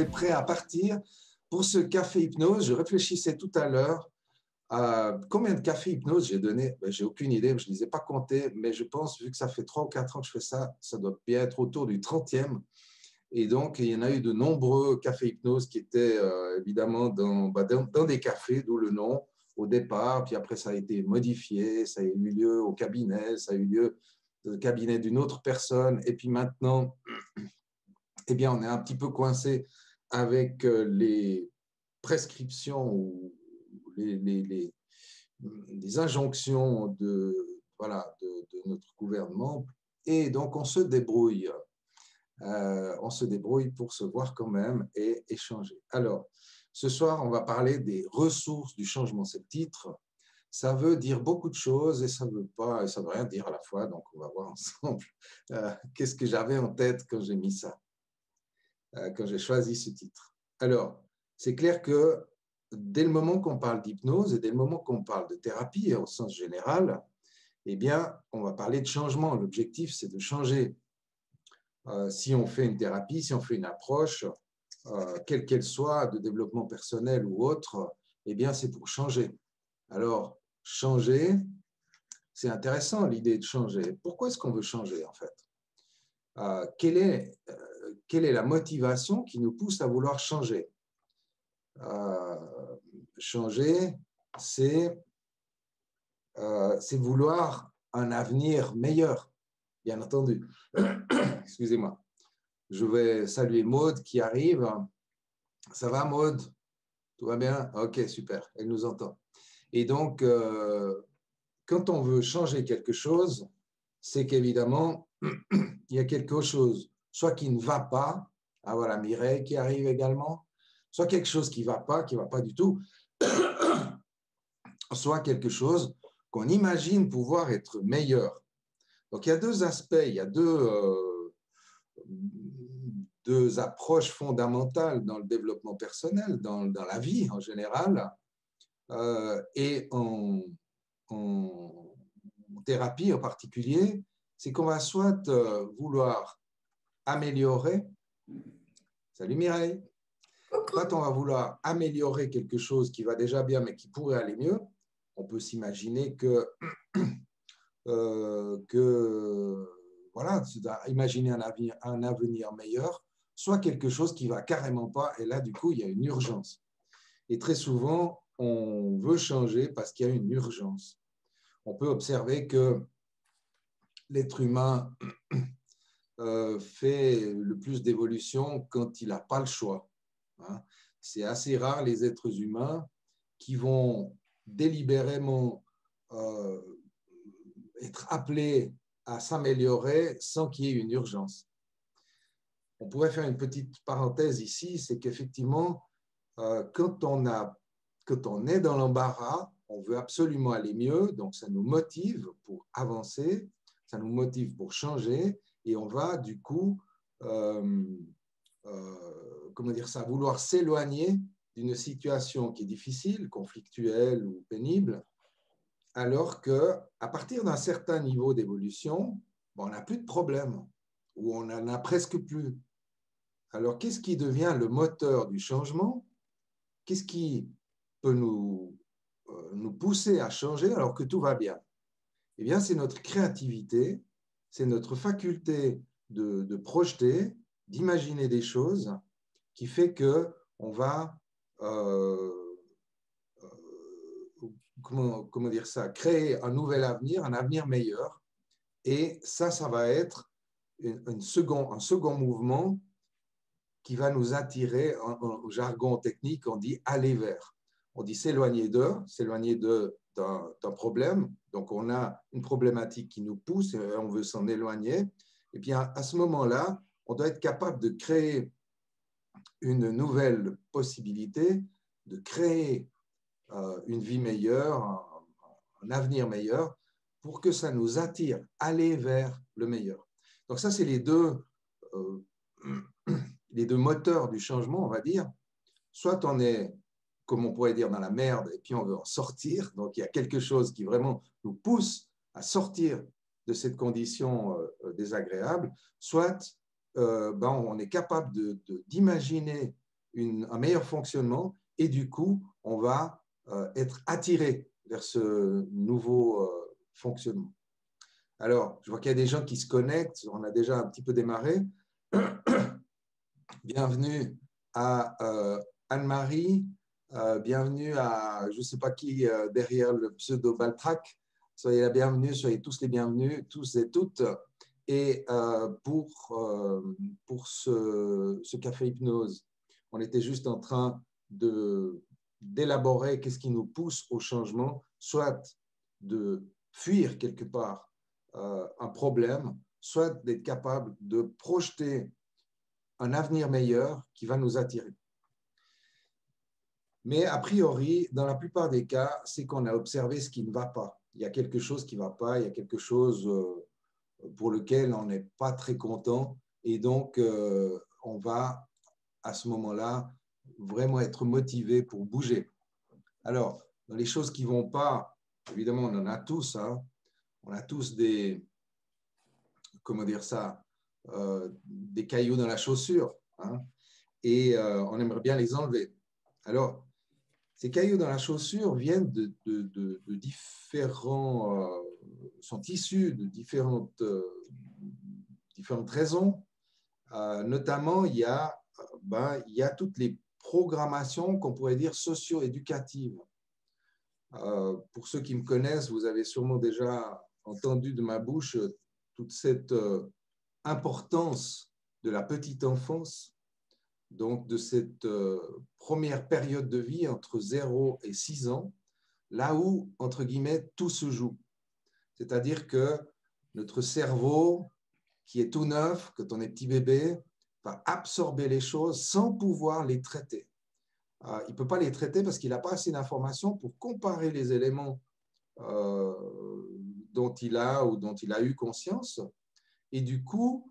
est prêt à partir pour ce café hypnose. Je réfléchissais tout à l'heure à combien de cafés hypnose j'ai donné. Ben, j'ai aucune idée, je ne les ai pas comptés, mais je pense, vu que ça fait 3 ou 4 ans que je fais ça, ça doit bien être autour du 30e. Et donc, il y en a eu de nombreux cafés hypnose qui étaient évidemment dans des cafés, d'où le nom au départ. Puis après, ça a été modifié, ça a eu lieu au cabinet, ça a eu lieu au cabinet d'une autre personne. Et puis maintenant, eh bien, on est un petit peu coincé avec les prescriptions ou les injonctions voilà, de notre gouvernement. Et donc, on se débrouille. On se débrouille pour se voir quand même et échanger. Alors, ce soir, on va parler des ressources du changement. C'est le titre. Ça veut dire beaucoup de choses et ça veut pas, ça veut rien dire à la fois. Donc, on va voir ensemble qu'est-ce que j'avais en tête quand j'ai mis ça, quand j'ai choisi ce titre. Alors, c'est clair que dès le moment qu'on parle d'hypnose et dès le moment qu'on parle de thérapie au sens général, eh bien, on va parler de changement. L'objectif, c'est de changer. Si on fait une thérapie, si on fait une approche, quelle qu'elle soit, de développement personnel ou autre, eh bien, c'est pour changer. Alors, changer, c'est intéressant l'idée de changer. Pourquoi est-ce qu'on veut changer, en fait? Quelle est la motivation qui nous pousse à vouloir changer? Changer, c'est vouloir un avenir meilleur, bien entendu. Excusez-moi. Je vais saluer Maude qui arrive. Ça va, Maude? Tout va bien? Ok, super. Elle nous entend. Et donc, quand on veut changer quelque chose, c'est qu'évidemment, il y a quelque chose, soit qui ne va pas. Ah voilà, Mireille qui arrive également. Soit quelque chose qui ne va pas du tout. Soit quelque chose qu'on imagine pouvoir être meilleur. Donc, il y a deux aspects, il y a deux approches fondamentales dans le développement personnel, dans la vie en général, et en thérapie en particulier, c'est qu'on va soit vouloir améliorer, salut Mireille, soit on va vouloir améliorer quelque chose qui va déjà bien mais qui pourrait aller mieux. On peut s'imaginer que voilà, imaginer un avenir meilleur, soit quelque chose qui va carrément pas, et là, du coup, il y a une urgence. Et très souvent, on veut changer parce qu'il y a une urgence. On peut observer que l'être humain fait le plus d'évolution quand il n'a pas le choix. Hein. C'est assez rare les êtres humains qui vont délibérément être appelés à s'améliorer sans qu'il y ait une urgence. On pourrait faire une petite parenthèse ici, c'est qu'effectivement, quand on est dans l'embarras, on veut absolument aller mieux, donc ça nous motive pour avancer, ça nous motive pour changer, et on va du coup, comment dire ça, vouloir s'éloigner d'une situation qui est difficile, conflictuelle ou pénible, alors qu'à partir d'un certain niveau d'évolution, on n'a plus de problème, ou on n'en a presque plus. Alors, qu'est-ce qui devient le moteur du changement? Qu'est-ce qui peut nous pousser à changer alors que tout va bien? Eh bien, c'est notre créativité, c'est notre faculté de projeter, d'imaginer des choses qui fait qu'on va comment dire ça, créer un nouvel avenir, un avenir meilleur. Et ça va être un second mouvement qui va nous attirer, au jargon technique, on dit aller vers. On dit s'éloigner d'un problème. Donc, on a une problématique qui nous pousse et on veut s'en éloigner. Et bien, à ce moment-là, on doit être capable de créer une nouvelle possibilité, de créer une vie meilleure, un avenir meilleur, pour que ça nous attire, aller vers le meilleur. Donc ça, c'est les deux moteurs du changement, on va dire. Soit on est, comme on pourrait dire, dans la merde, et puis on veut en sortir, donc il y a quelque chose qui vraiment nous pousse à sortir de cette condition désagréable, soit on est capable d'imaginer un meilleur fonctionnement et du coup, on va être attiré vers ce nouveau fonctionnement. Alors, je vois qu'il y a des gens qui se connectent, on a déjà un petit peu démarré. Bienvenue à Anne-Marie, bienvenue à je ne sais pas qui derrière le pseudo Baltrac. Soyez la bienvenue, soyez tous les bienvenus, tous et toutes. Et pour ce café hypnose, on était juste en train d'élaborer qu'est-ce qui nous pousse au changement, soit de fuir quelque part un problème, soit d'être capable de projeter un avenir meilleur qui va nous attirer. Mais a priori, dans la plupart des cas, c'est qu'on a observé ce qui ne va pas. Il y a quelque chose qui ne va pas, il y a quelque chose pour lequel on n'est pas très content. Et donc, on va, à ce moment-là, vraiment être motivé pour bouger. Alors, dans les choses qui ne vont pas, évidemment, on en a tous. Hein, on a tous des, comment dire ça, des cailloux dans la chaussure. Hein, et on aimerait bien les enlever. Alors, ces cailloux dans la chaussure viennent de différents, sont issus de différentes raisons. Notamment, il y a toutes les programmations qu'on pourrait dire socio-éducatives. Pour ceux qui me connaissent, vous avez sûrement déjà entendu de ma bouche toute cette importance de la petite enfance, donc de cette première période de vie entre 0 et 6 ans, là où, entre guillemets, tout se joue. C'est-à-dire que notre cerveau, qui est tout neuf, quand on est petit bébé, va absorber les choses sans pouvoir les traiter. Il ne peut pas les traiter parce qu'il n'a pas assez d'informations pour comparer les éléments dont il a ou dont il a eu conscience. Et du coup,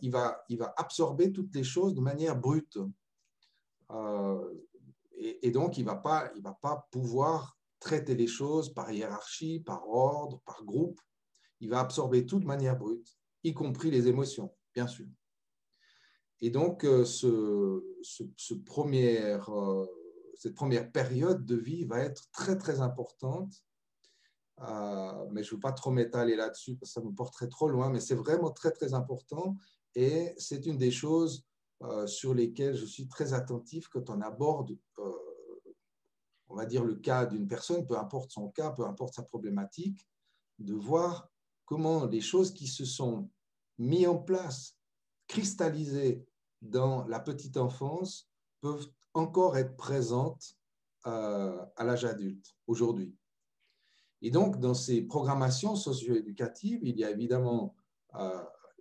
il va absorber toutes les choses de manière brute. Et donc, il ne va pas pouvoir traiter les choses par hiérarchie, par ordre, par groupe. Il va absorber tout de manière brute, y compris les émotions, bien sûr. Et donc, cette première période de vie va être très, très importante. Mais je ne veux pas trop m'étaler là-dessus parce que ça me porterait trop loin, mais c'est vraiment très, très important. Et c'est une des choses sur lesquelles je suis très attentif quand on aborde, on va dire, le cas d'une personne, peu importe son cas, peu importe sa problématique, de voir comment les choses qui se sont mises en place, cristallisées dans la petite enfance, peuvent encore être présentes à l'âge adulte, aujourd'hui. Et donc, dans ces programmations socio-éducatives, il y a évidemment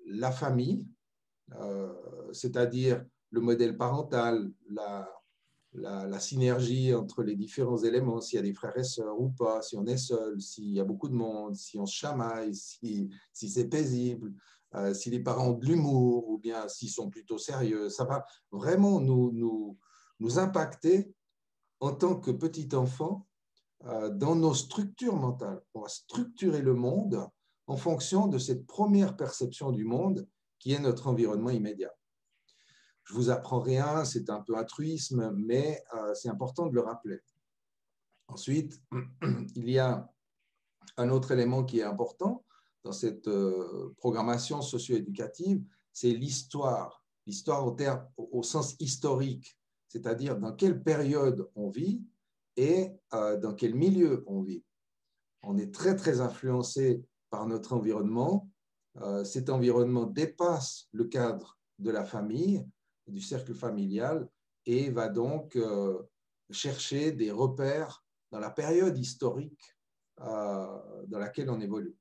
la famille, c'est-à-dire le modèle parental, la synergie entre les différents éléments, s'il y a des frères et sœurs ou pas, si on est seul, s'il y a beaucoup de monde, si on se chamaille, si c'est paisible, si les parents ont de l'humour ou bien s'ils sont plutôt sérieux. Ça va vraiment nous impacter en tant que petit enfant dans nos structures mentales. On va structurer le monde en fonction de cette première perception du monde qui est notre environnement immédiat. Je ne vous apprends rien, c'est un peu un truisme, mais c'est important de le rappeler. Ensuite, il y a un autre élément qui est important dans cette programmation socio-éducative, c'est l'histoire. L'histoire au sens historique, c'est-à-dire dans quelle période on vit et dans quel milieu on vit. On est très, très influencé par notre environnement. Cet environnement dépasse le cadre de la famille, du cercle familial, et va donc chercher des repères dans la période historique dans laquelle on évolue.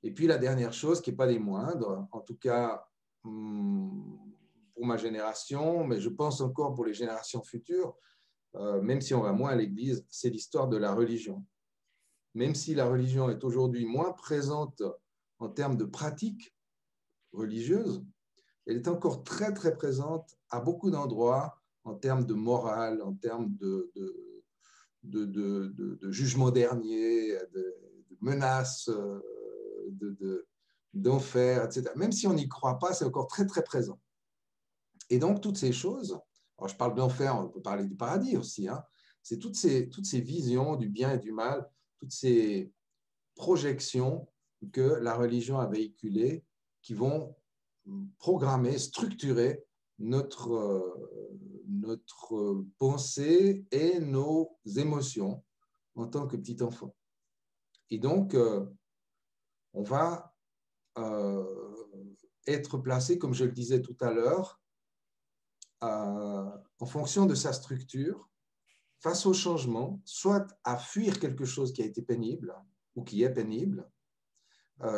Et puis la dernière chose, qui n'est pas des moindres, en tout cas pour ma génération, mais je pense encore pour les générations futures, même si on va moins à l'église, c'est l'histoire de la religion. Même si la religion est aujourd'hui moins présente en termes de pratiques religieuses, elle est encore très, très présente à beaucoup d'endroits en termes de morale, en termes de jugement dernier, de menaces, d'enfer, etc. Même si on n'y croit pas, c'est encore très, très présent. Et donc, toutes ces choses Alors, je parle d'enfer, on peut parler du paradis aussi, hein. C'est toutes ces visions du bien et du mal, toutes ces projections que la religion a véhiculées qui vont programmer, structurer notre pensée et nos émotions en tant que petit enfant. Et donc, on va être placé, comme je le disais tout à l'heure, en fonction de sa structure, face au changement, soit à fuir quelque chose qui a été pénible ou qui est pénible,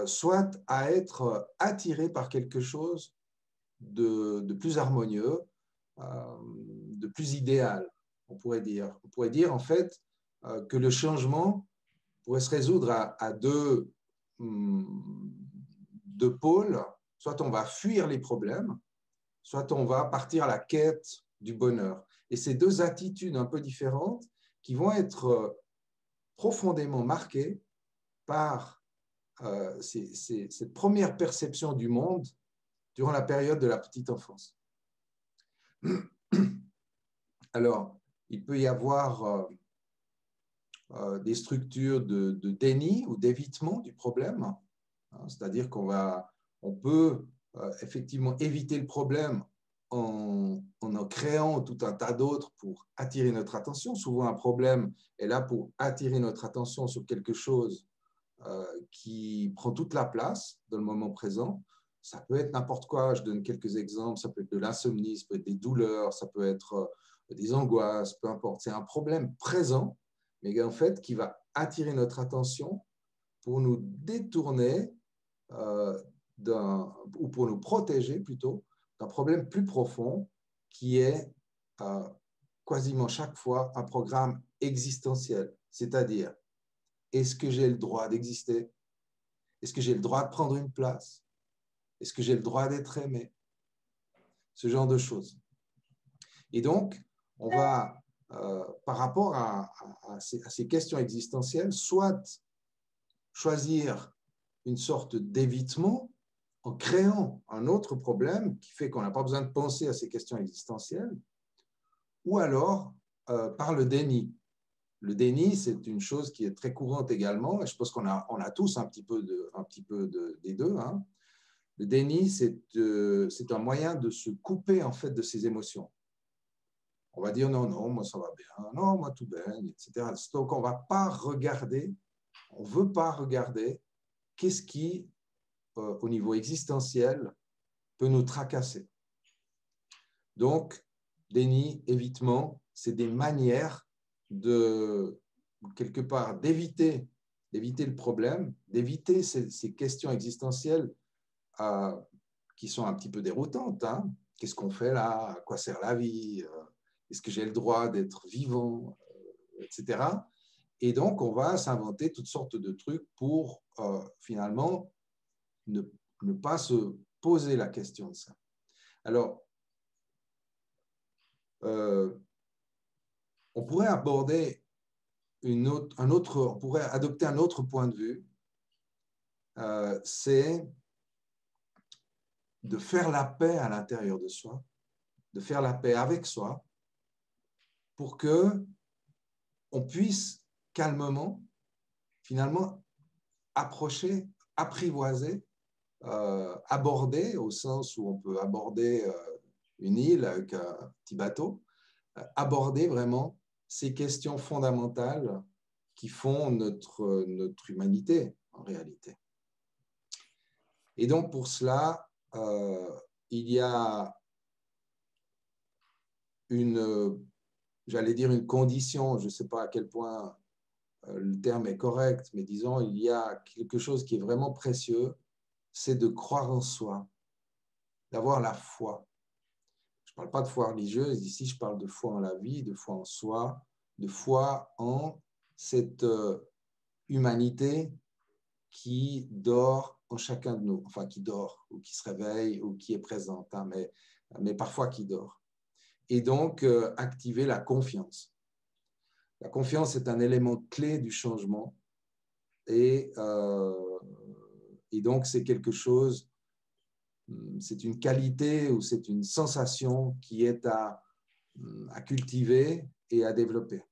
soit à être attiré par quelque chose de plus harmonieux, de plus idéal, on pourrait dire. On pourrait dire en fait que le changement pourrait se résoudre à deux pôles. Soit on va fuir les problèmes, soit on va partir à la quête du bonheur. Et ces deux attitudes un peu différentes qui vont être profondément marquées par cette première perception du monde durant la période de la petite enfance. Alors, il peut y avoir des structures de déni ou d'évitement du problème, hein, c'est-à-dire on peut effectivement éviter le problème en créant tout un tas d'autres pour attirer notre attention. Souvent, un problème est là pour attirer notre attention sur quelque chose qui prend toute la place dans le moment présent. Ça peut être n'importe quoi, je donne quelques exemples, ça peut être de l'insomnie, ça peut être des douleurs, ça peut être des angoisses, peu importe. C'est un problème présent, mais en fait qui va attirer notre attention pour nous détourner ou pour nous protéger plutôt d'un problème plus profond qui est quasiment chaque fois un programme existentiel, c'est-à-dire est-ce que j'ai le droit d'exister? Est-ce que j'ai le droit de prendre une place? Est-ce que j'ai le droit d'être aimé? Ce genre de choses. Et donc, on va, par rapport à ces questions existentielles, soit choisir une sorte d'évitement en créant un autre problème qui fait qu'on n'a pas besoin de penser à ces questions existentielles, ou alors par le déni. Le déni, c'est une chose qui est très courante également, et je pense qu'on a tous un petit peu des deux, hein. Le déni, c'est un moyen de se couper en fait de ses émotions. On va dire non, non, moi ça va bien, non, moi tout bien, etc. Donc on ne va pas regarder, on ne veut pas regarder qu'est-ce qui, au niveau existentiel, peut nous tracasser. Donc, déni, évitement, c'est des manières de, quelque part, d'éviter le problème, d'éviter ces questions existentielles qui sont un petit peu déroutantes. Hein. Qu'est-ce qu'on fait là? À quoi sert la vie? Est-ce que j'ai le droit d'être vivant? Etc. Et donc, on va s'inventer toutes sortes de trucs pour finalement ne pas se poser la question de ça. Alors, on pourrait aborder on pourrait adopter un autre point de vue, c'est de faire la paix à l'intérieur de soi, de faire la paix avec soi, pour que on puisse calmement, finalement, approcher, apprivoiser, aborder, au sens où on peut aborder une île avec un petit bateau, aborder vraiment ces questions fondamentales qui font notre humanité, en réalité. Et donc, pour cela, il y a j'allais dire une condition, je ne sais pas à quel point le terme est correct, mais disons, il y a quelque chose qui est vraiment précieux, c'est de croire en soi, d'avoir la foi. Je ne parle pas de foi religieuse, ici je parle de foi en la vie, de foi en soi, de foi en cette humanité qui dort en chacun de nous, enfin qui dort, ou qui se réveille, ou qui est présente, hein, mais parfois qui dort. Et donc, activer la confiance. La confiance est un élément clé du changement et donc c'est quelque chose, c'est une qualité ou c'est une sensation qui est à à cultiver et à développer.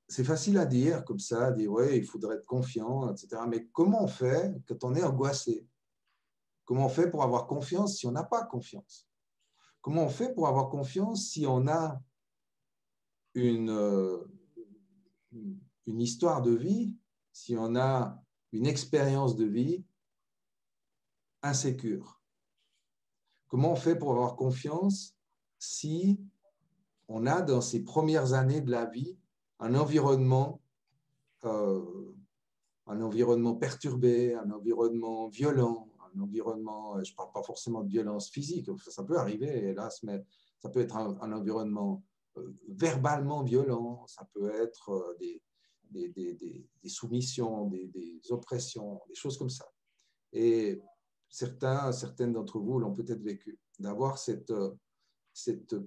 C'est facile à dire comme ça, dire ouais, il faudrait être confiant, etc. Mais comment on fait quand on est angoissé? Comment on fait pour avoir confiance si on n'a pas confiance? Comment on fait pour avoir confiance si on a une, une histoire de vie, si on a une expérience de vie insécure? Comment on fait pour avoir confiance si on a dans ces premières années de la vie un environnement perturbé, un environnement violent, un environnement, je ne parle pas forcément de violence physique, ça peut arriver, hélas, mais ça peut être un environnement verbalement violent, ça peut être des soumissions, des oppressions, des choses comme ça. Et certaines d'entre vous l'ont peut-être vécu, d'avoir cette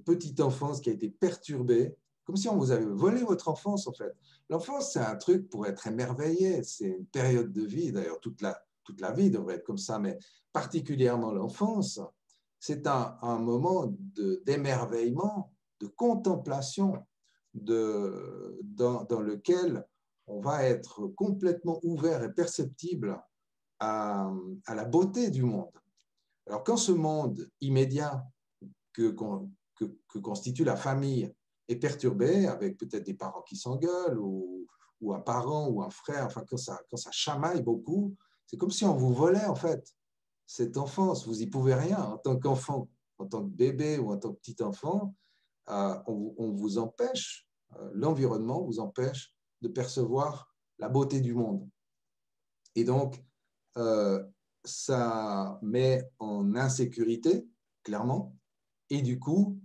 petite enfance qui a été perturbée, comme si on vous avait volé votre enfance, en fait. L'enfance, c'est un truc pour être émerveillé, c'est une période de vie, d'ailleurs, toute la vie devrait être comme ça, mais particulièrement l'enfance, c'est un moment d'émerveillement, de contemplation, dans lequel on va être complètement ouvert et perceptible à la beauté du monde. Alors, quand ce monde immédiat que constitue la famille est perturbé, avec peut-être des parents qui s'engueulent ou un parent ou un frère, enfin, quand ça chamaille beaucoup, c'est comme si on vous volait, en fait, cette enfance. Vous n'y pouvez rien en tant qu'enfant, en tant que bébé ou en tant que petit enfant. On vous empêche, l'environnement vous empêche de percevoir la beauté du monde. Et donc, ça met en insécurité, clairement. Et du coup,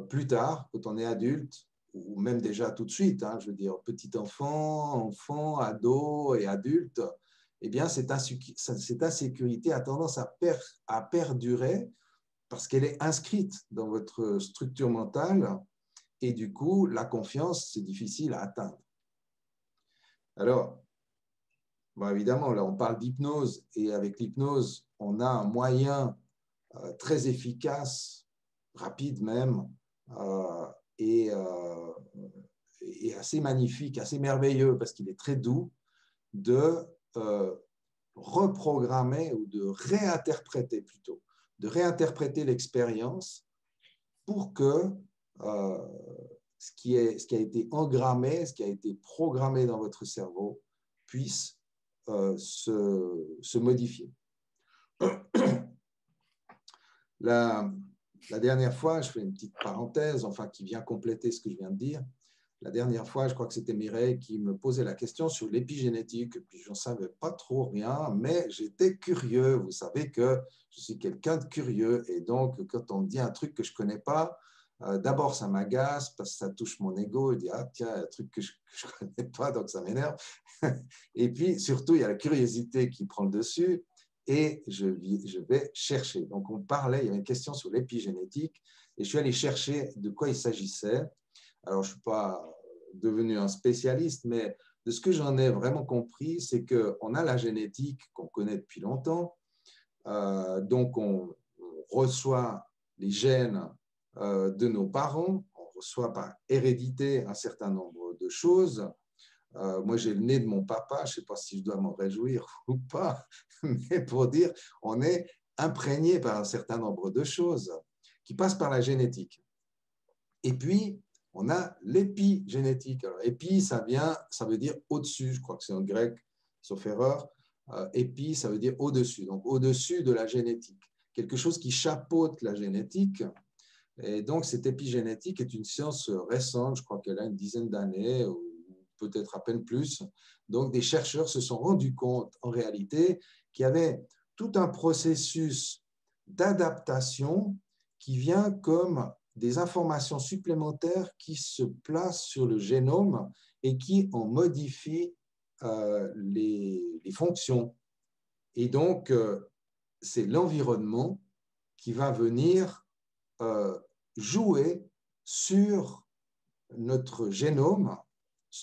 plus tard, quand on est adulte, ou même déjà tout de suite, hein, je veux dire petit enfant, ado et adulte, eh bien, cette insécurité a tendance à perdurer parce qu'elle est inscrite dans votre structure mentale et du coup, la confiance, c'est difficile à atteindre. Alors, bon, évidemment, là, on parle d'hypnose et avec l'hypnose, on a un moyen très efficace, rapide même, et assez magnifique, assez merveilleux, parce qu'il est très doux, de reprogrammer ou de réinterpréter plutôt, de réinterpréter l'expérience pour que ce qui a été engrammé, ce qui a été programmé dans votre cerveau puisse se modifier. La dernière fois, je fais une petite parenthèse, enfin qui vient compléter ce que je viens de dire. La dernière fois, je crois que c'était Mireille qui me posait la question sur l'épigénétique. Puis je n'en savais pas trop rien, mais j'étais curieux. Vous savez que je suis quelqu'un de curieux. Et donc, quand on me dit un truc que je ne connais pas, d'abord, ça m'agace parce que ça touche mon ego. Je dis, ah tiens, un truc que je ne connais pas, donc ça m'énerve. Et puis, surtout, il y a la curiosité qui prend le dessus. Et je vais chercher. Donc, on parlait, il y avait une question sur l'épigénétique, et je suis allé chercher de quoi il s'agissait. Alors, je ne suis pas devenu un spécialiste, mais de ce que j'en ai vraiment compris, c'est qu'on a la génétique qu'on connaît depuis longtemps. Donc, on reçoit les gènes de nos parents, on reçoit par hérédité un certain nombre de choses. Moi, j'ai le nez de mon papa, je ne sais pas si je dois m'en réjouir ou pas, mais pour dire, on est imprégné par un certain nombre de choses qui passent par la génétique. Et puis, on a l'épigénétique. Alors, épi, ça veut dire au-dessus, je crois que c'est en grec, sauf erreur. Épi, ça veut dire au-dessus, donc au-dessus de la génétique. Quelque chose qui chapeaute la génétique. Et donc, cette épigénétique est une science récente, je crois qu'elle a une dizaine d'années, ou peut-être à peine plus. Donc, des chercheurs se sont rendus compte, en réalité, qu'il y avait tout un processus d'adaptation qui vient comme des informations supplémentaires qui se placent sur le génome et qui en modifient les fonctions. Et donc, c'est l'environnement qui va venir jouer sur notre génome,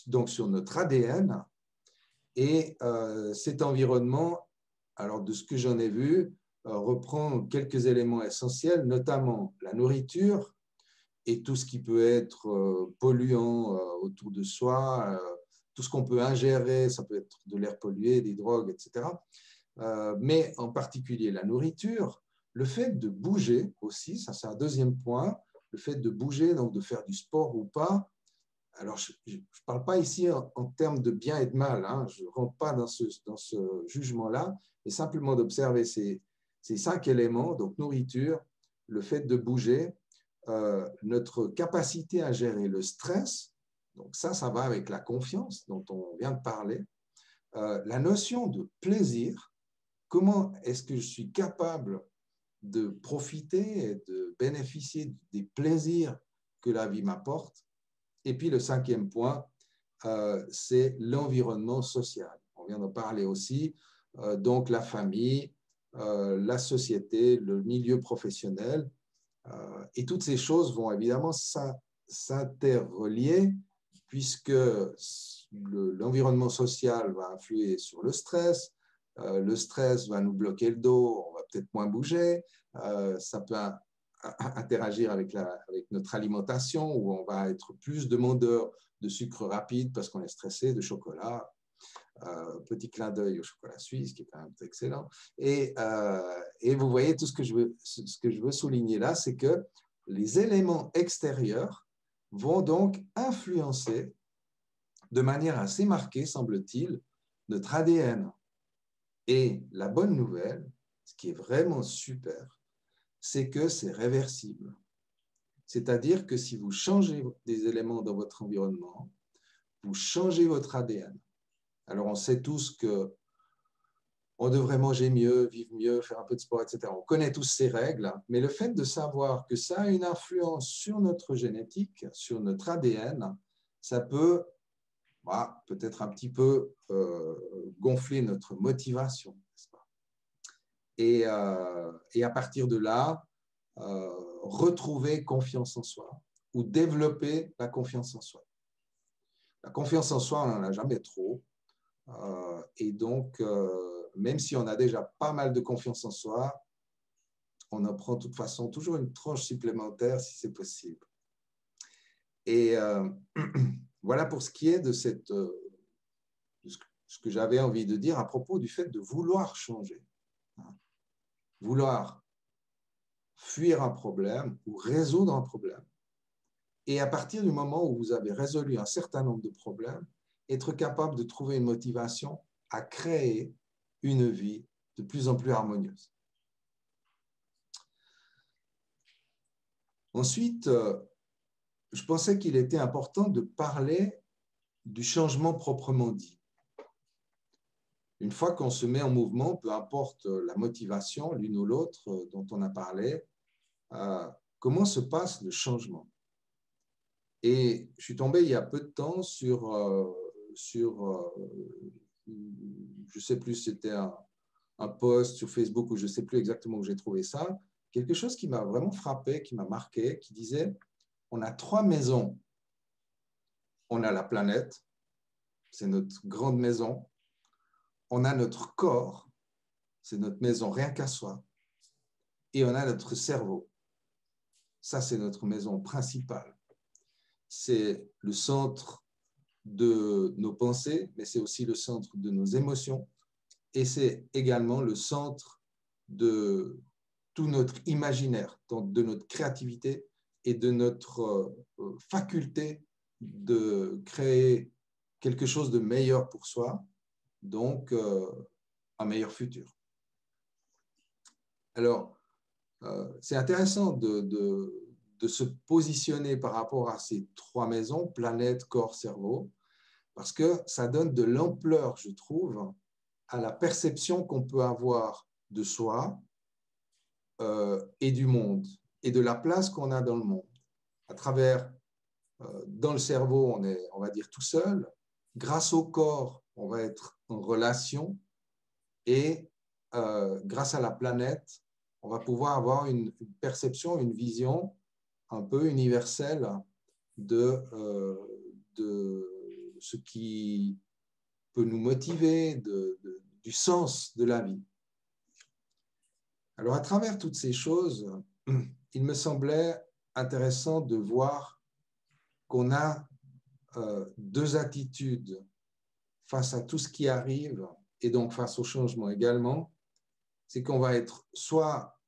donc sur notre ADN. Et cet environnement, alors de ce que j'en ai vu, reprend quelques éléments essentiels, notamment la nourriture et tout ce qui peut être polluant autour de soi, tout ce qu'on peut ingérer, ça peut être de l'air pollué, des drogues, etc. Mais en particulier la nourriture, le fait de bouger aussi, ça c'est un deuxième point, le fait de bouger, donc de faire du sport ou pas. Alors, je ne parle pas ici en termes de bien et de mal, hein, je ne rentre pas dans ce jugement-là, mais simplement d'observer ces 5 éléments, donc nourriture, le fait de bouger, notre capacité à gérer le stress, donc ça va avec la confiance dont on vient de parler, la notion de plaisir, comment est-ce que je suis capable de profiter et de bénéficier des plaisirs que la vie m'apporte. Et puis le 5e point, c'est l'environnement social. On vient d'en parler aussi, donc la famille, la société, le milieu professionnel, et toutes ces choses vont évidemment s'interrelier puisque l'environnement social va influer sur le stress va nous bloquer le dos, on va peut-être moins bouger, ça peut interagir avec notre alimentation où on va être plus demandeur de sucre rapide parce qu'on est stressé, de chocolat. Petit clin d'œil au chocolat suisse qui est quand même excellent. Et vous voyez, tout ce que je veux souligner là, c'est que les éléments extérieurs vont donc influencer de manière assez marquée, semble-t-il, notre ADN. Et la bonne nouvelle, ce qui est vraiment super, c'est que c'est réversible. C'est-à-dire que si vous changez des éléments dans votre environnement, vous changez votre ADN. Alors, on sait tous qu'on devrait manger mieux, vivre mieux, faire un peu de sport, etc. On connaît tous ces règles, mais le fait de savoir que ça a une influence sur notre génétique, sur notre ADN, ça peut peut-être un petit peu gonfler notre motivation, n'est-ce pas? Et à partir de là, retrouver confiance en soi ou développer la confiance en soi. La confiance en soi, on n'en a jamais trop. Et donc, même si on a déjà pas mal de confiance en soi, on en prend de toute façon toujours une tranche supplémentaire si c'est possible. Et voilà pour ce qui est de ce que j'avais envie de dire à propos du fait de vouloir changer. Vouloir fuir un problème ou résoudre un problème. Et à partir du moment où vous avez résolu un certain nombre de problèmes, être capable de trouver une motivation à créer une vie de plus en plus harmonieuse. Ensuite, je pensais qu'il était important de parler du changement proprement dit. Une fois qu'on se met en mouvement, peu importe la motivation, l'une ou l'autre dont on a parlé, comment se passe le changement? Et je suis tombé il y a peu de temps sur je ne sais plus si c'était un post sur Facebook ou je ne sais plus exactement où j'ai trouvé ça, quelque chose qui m'a vraiment frappé, qui m'a marqué, qui disait, on a 3 maisons. On a la planète, c'est notre grande maison. On a notre corps, c'est notre maison rien qu'à soi. Et on a notre cerveau. Ça, c'est notre maison principale. C'est le centre de nos pensées, mais c'est aussi le centre de nos émotions. Et c'est également le centre de tout notre imaginaire, de notre créativité et de notre faculté de créer quelque chose de meilleur pour soi, donc un meilleur futur. Alors, c'est intéressant de se positionner par rapport à ces 3 maisons, planète, corps, cerveau, parce que ça donne de l'ampleur, je trouve, à la perception qu'on peut avoir de soi et du monde, et de la place qu'on a dans le monde. À travers, dans le cerveau, on est, on va dire, tout seul. Grâce au corps, on va être en relation, et grâce à la planète, on va pouvoir avoir une perception, une vision un peu universelle de ce qui peut nous motiver, du sens de la vie. Alors, à travers toutes ces choses, il me semblait intéressant de voir qu'on a deux attitudes face à tout ce qui arrive et donc face au changement également. C'est qu'on va être soit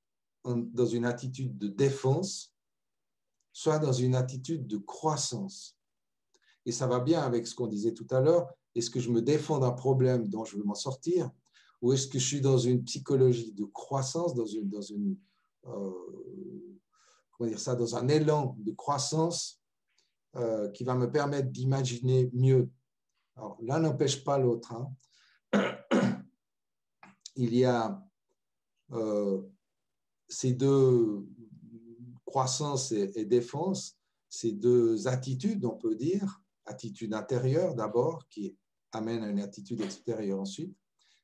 dans une attitude de défense, soit dans une attitude de croissance. Et ça va bien avec ce qu'on disait tout à l'heure. Est-ce que je me défends d'un problème dont je veux m'en sortir, ou est-ce que je suis dans une psychologie de croissance, comment dire ça, dans un élan de croissance qui va me permettre d'imaginer mieux. Alors, l'un n'empêche pas l'autre. Hein. Il y a ces deux croissance et défense, ces deux attitudes, on peut dire, attitude intérieure d'abord, qui amène à une attitude extérieure ensuite,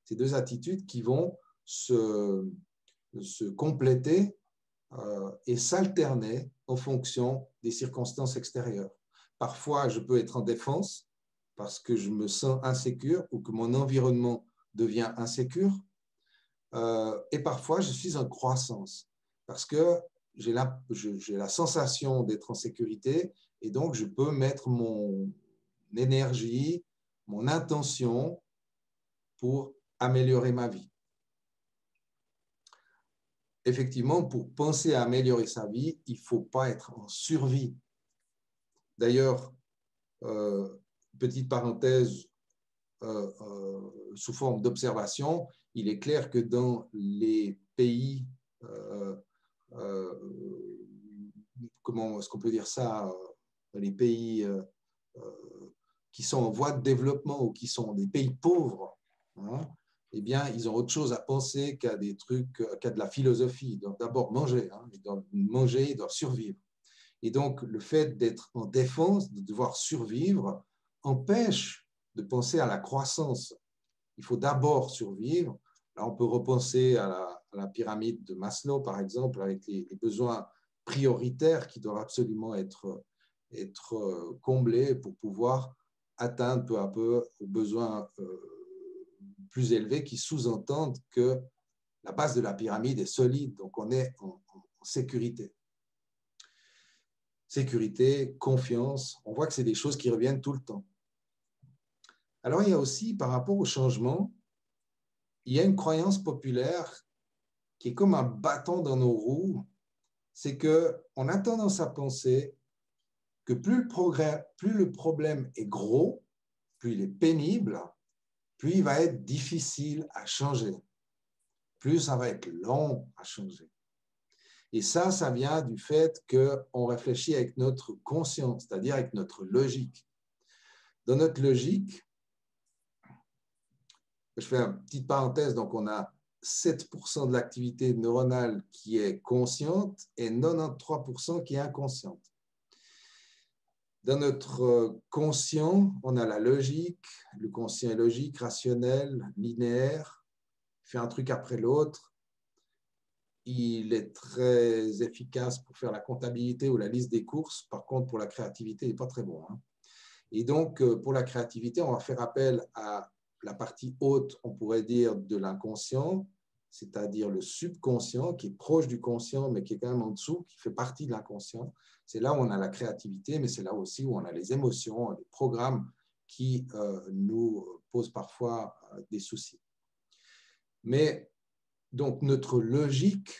ces deux attitudes qui vont se compléter et s'alterner en fonction des circonstances extérieures. Parfois, je peux être en défense parce que je me sens insécure ou que mon environnement devient insécure. Et parfois, je suis en croissance parce que j'ai la sensation d'être en sécurité et donc je peux mettre mon énergie, mon intention pour améliorer ma vie. Effectivement, pour penser à améliorer sa vie, il ne faut pas être en survie. D'ailleurs, petite parenthèse, sous forme d'observation, il est clair que dans les pays, comment est-ce qu'on peut dire ça, les pays qui sont en voie de développement ou qui sont des pays pauvres, hein, eh bien, ils ont autre chose à penser qu'à des trucs, qu'à de la philosophie. Ils doivent d'abord manger, hein, ils doivent manger, ils doivent survivre. Et donc, le fait d'être en défense, de devoir survivre, empêche de penser à la croissance. Il faut d'abord survivre. Là, on peut repenser à la pyramide de Maslow, par exemple, avec les besoins prioritaires qui doivent absolument être comblés pour pouvoir atteindre peu à peu aux besoins plus élevés qui sous-entendent que la base de la pyramide est solide, donc on est en sécurité. Sécurité, confiance, on voit que c'est des choses qui reviennent tout le temps. Alors, il y a aussi, par rapport au changement, il y a une croyance populaire qui est comme un bâton dans nos roues, c'est qu'on a tendance à penser que plus le problème est gros, plus il est pénible, plus il va être difficile à changer, plus ça va être long à changer. Et ça vient du fait qu'on réfléchit avec notre conscience, c'est-à-dire avec notre logique. Dans notre logique, je fais une petite parenthèse, donc on a 7% de l'activité neuronale qui est consciente et 93% qui est inconsciente. Dans notre conscient, on a la logique, le conscient est logique, rationnel, linéaire, il fait un truc après l'autre. Il est très efficace pour faire la comptabilité ou la liste des courses. Par contre, pour la créativité, il n'est pas très bon. Hein. Et donc, pour la créativité, on va faire appel à la partie haute, on pourrait dire, de l'inconscient, c'est-à-dire le subconscient, qui est proche du conscient, mais qui est quand même en dessous, qui fait partie de l'inconscient. C'est là où on a la créativité, mais c'est là aussi où on a les émotions, les programmes qui nous posent parfois des soucis. Mais donc, notre logique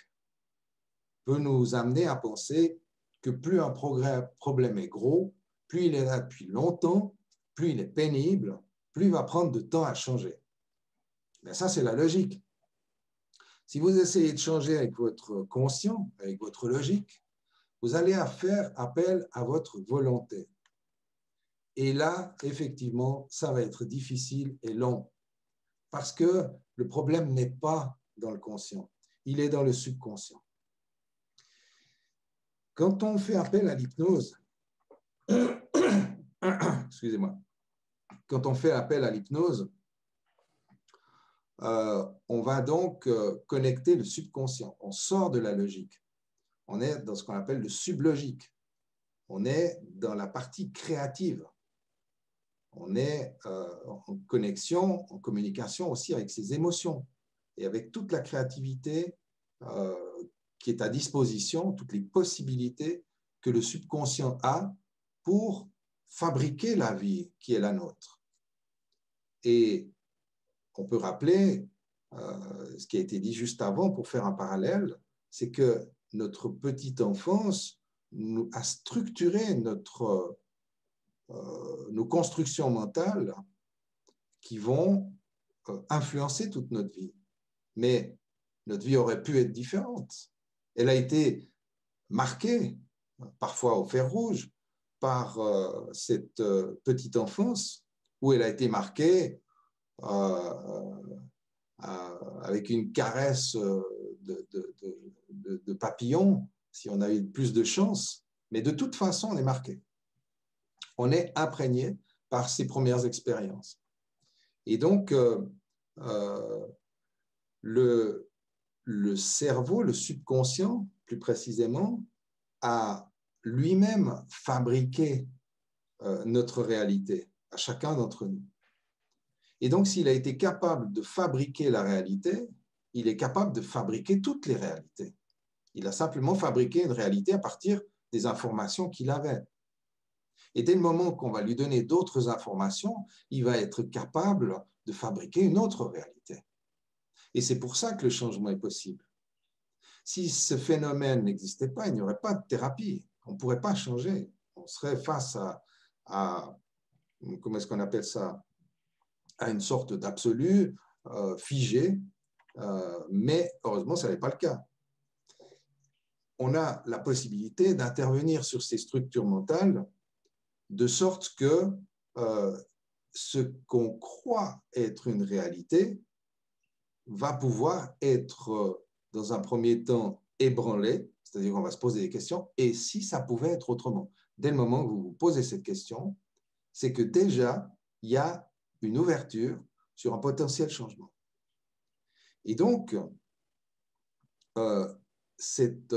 peut nous amener à penser que plus un problème est gros, plus il est là depuis longtemps, plus il est pénible, plus il va prendre de temps à changer. Mais ça, c'est la logique. Si vous essayez de changer avec votre conscient, avec votre logique, vous allez faire appel à votre volonté. Et là, effectivement, ça va être difficile et long. Parce que le problème n'est pas dans le conscient, il est dans le subconscient. Quand on fait appel à l'hypnose, excusez-moi, quand on fait appel à l'hypnose, on va donc connecter le subconscient. On sort de la logique. On est dans ce qu'on appelle le sublogique. On est dans la partie créative. On est en connexion, en communication aussi avec ses émotions et avec toute la créativité qui est à disposition, toutes les possibilités que le subconscient a pour fabriquer la vie qui est la nôtre. Et on peut rappeler ce qui a été dit juste avant pour faire un parallèle, c'est que notre petite enfance a structuré nos constructions mentales qui vont influencer toute notre vie. Mais notre vie aurait pu être différente. Elle a été marquée, parfois au fer rouge, par cette petite enfance, où elle a été marquée avec une caresse de papillon, si on a eu plus de chance. Mais de toute façon, on est marqué. On est imprégné par ces premières expériences. Et donc, le cerveau, le subconscient, plus précisément, a lui-même fabriqué notre réalité, à chacun d'entre nous. Et donc, s'il a été capable de fabriquer la réalité, il est capable de fabriquer toutes les réalités. Il a simplement fabriqué une réalité à partir des informations qu'il avait. Et dès le moment qu'on va lui donner d'autres informations, il va être capable de fabriquer une autre réalité. Et c'est pour ça que le changement est possible. Si ce phénomène n'existait pas, il n'y aurait pas de thérapie. On ne pourrait pas changer. On serait face à comment est-ce qu'on appelle ça, à une sorte d'absolu figé, mais heureusement, ce n'est pas le cas. On a la possibilité d'intervenir sur ces structures mentales de sorte que ce qu'on croit être une réalité va pouvoir être, dans un premier temps, ébranlé, c'est-à-dire qu'on va se poser des questions, et si ça pouvait être autrement. Dès le moment que vous vous posez cette question, c'est que déjà, il y a une ouverture sur un potentiel changement. Et donc, cette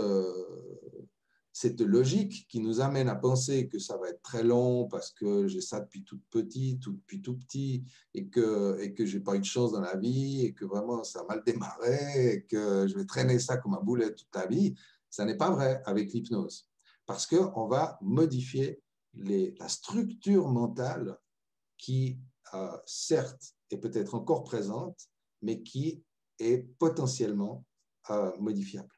logique qui nous amène à penser que ça va être très long parce que j'ai ça depuis tout petit, depuis tout petit, et que je n'ai pas eu de chance dans la vie, et que vraiment ça a mal démarré, et que je vais traîner ça comme un boulet toute la vie, ça n'est pas vrai avec l'hypnose. Parce qu'on va modifier la structure mentale qui, certes, est peut-être encore présente, mais qui est potentiellement modifiable.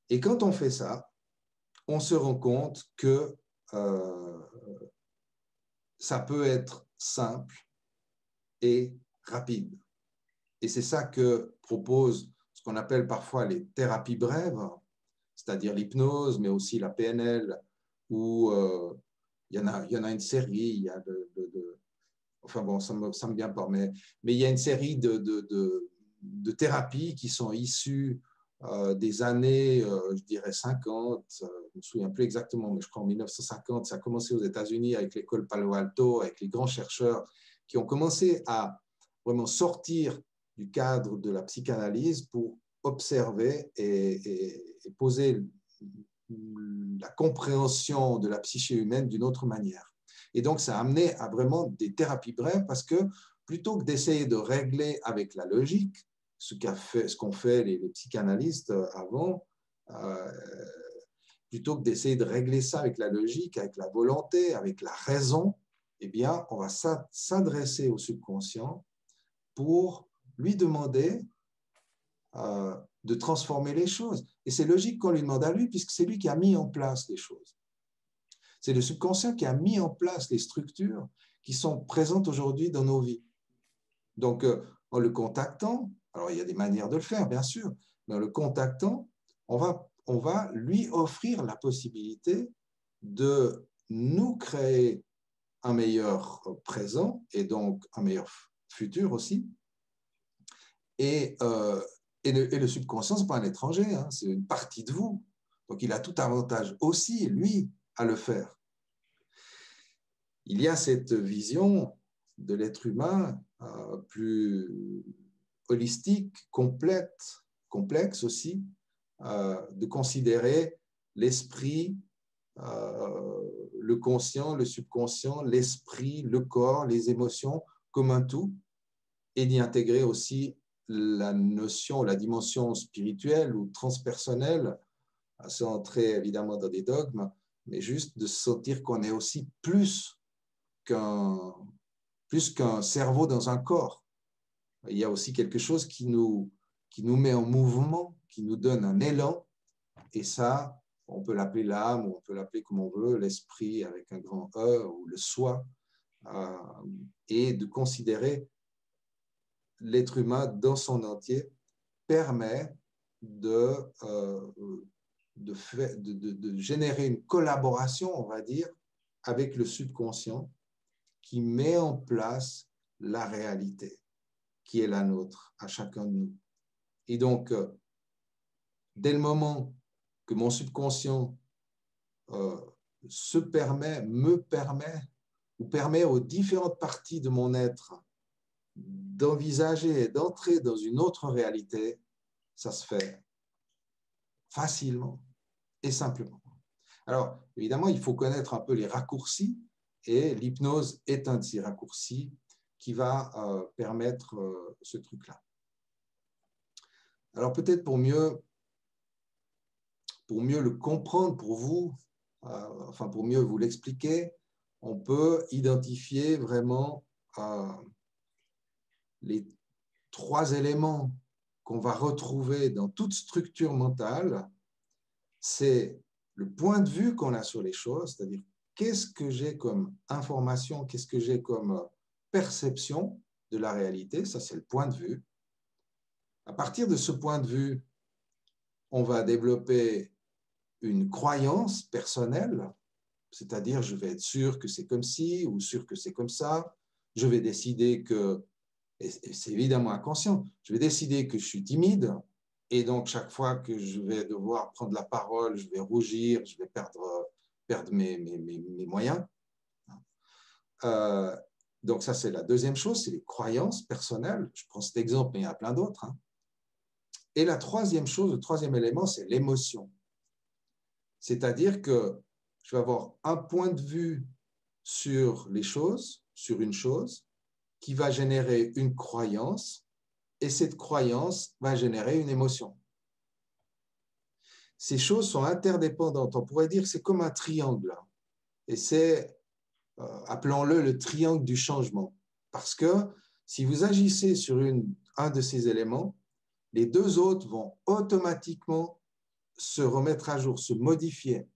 Et quand on fait ça, on se rend compte que ça peut être simple et rapide. Et c'est ça que propose ce qu'on appelle parfois les thérapies brèves, c'est-à-dire l'hypnose, mais aussi la PNL, où il y en a une série, il y a enfin bon, ça me vient pas, mais il y a une série de thérapies qui sont issues des années, je dirais 50, je ne me souviens plus exactement, mais je crois en 1950, ça a commencé aux États-Unis avec l'école Palo Alto, avec les grands chercheurs qui ont commencé à vraiment sortir du cadre de la psychanalyse pour observer et poser la compréhension de la psyché humaine d'une autre manière. Et donc, ça a amené à vraiment des thérapies brèves parce que plutôt que d'essayer de régler avec la logique, ce qu'ont fait les psychanalystes avant, plutôt que d'essayer de régler ça avec la logique, avec la volonté, avec la raison, eh bien, on va s'adresser au subconscient pour lui demander de transformer les choses. Et c'est logique qu'on lui demande à lui, puisque c'est lui qui a mis en place les choses. C'est le subconscient qui a mis en place les structures qui sont présentes aujourd'hui dans nos vies. Donc, en le contactant, alors il y a des manières de le faire, bien sûr, mais en le contactant, on va lui offrir la possibilité de nous créer un meilleur présent et donc un meilleur futur aussi. Et le subconscient, ce n'est pas un étranger, hein, c'est une partie de vous. Donc, il a tout avantage aussi, lui, à le faire. Il y a cette vision de l'être humain plus holistique, complexe aussi, de considérer l'esprit, le conscient, le subconscient, l'esprit, le corps, les émotions comme un tout, et d'y intégrer aussi la notion, la dimension spirituelle ou transpersonnelle, sans entrer évidemment dans des dogmes, mais juste de sentir qu'on est aussi plus qu'un cerveau dans un corps. Il y a aussi quelque chose qui nous met en mouvement, qui nous donne un élan, et ça, on peut l'appeler l'âme, ou on peut l'appeler comme on veut, l'esprit avec un grand E, ou le soi, et de considérer l'être humain dans son entier permet de générer une collaboration, on va dire, avec le subconscient qui met en place la réalité qui est la nôtre à chacun de nous. Et donc, dès le moment que mon subconscient me permet ou permet aux différentes parties de mon être d'envisager et d'entrer dans une autre réalité, ça se fait facilement et simplement. Alors, évidemment, il faut connaître un peu les raccourcis, et l'hypnose est un de ces raccourcis qui va permettre ce truc-là. Alors, peut-être pour mieux le comprendre pour vous, enfin pour mieux vous l'expliquer, on peut identifier vraiment les 3 éléments qu'on va retrouver dans toute structure mentale. C'est le point de vue qu'on a sur les choses, c'est-à-dire qu'est-ce que j'ai comme information, qu'est-ce que j'ai comme perception de la réalité, ça c'est le point de vue. À partir de ce point de vue, on va développer une croyance personnelle, c'est-à-dire je vais être sûr que c'est comme ci ou sûr que c'est comme ça, je vais décider que, et c'est évidemment inconscient, je vais décider que je suis timide, et donc chaque fois que je vais devoir prendre la parole, je vais rougir, je vais perdre mes moyens. Donc ça c'est la deuxième chose, c'est les croyances personnelles. Je prends cet exemple, mais il y en a plein d'autres. Et la troisième chose, le troisième élément, c'est l'émotion. C'est-à-dire que je vais avoir un point de vue sur les choses, sur une chose, qui va générer une croyance, et cette croyance va générer une émotion. Ces choses sont interdépendantes. On pourrait dire que c'est comme un triangle. Et c'est, appelons-le le triangle du changement. Parce que si vous agissez sur un de ces éléments, les 2 autres vont automatiquement se remettre à jour, se modifier.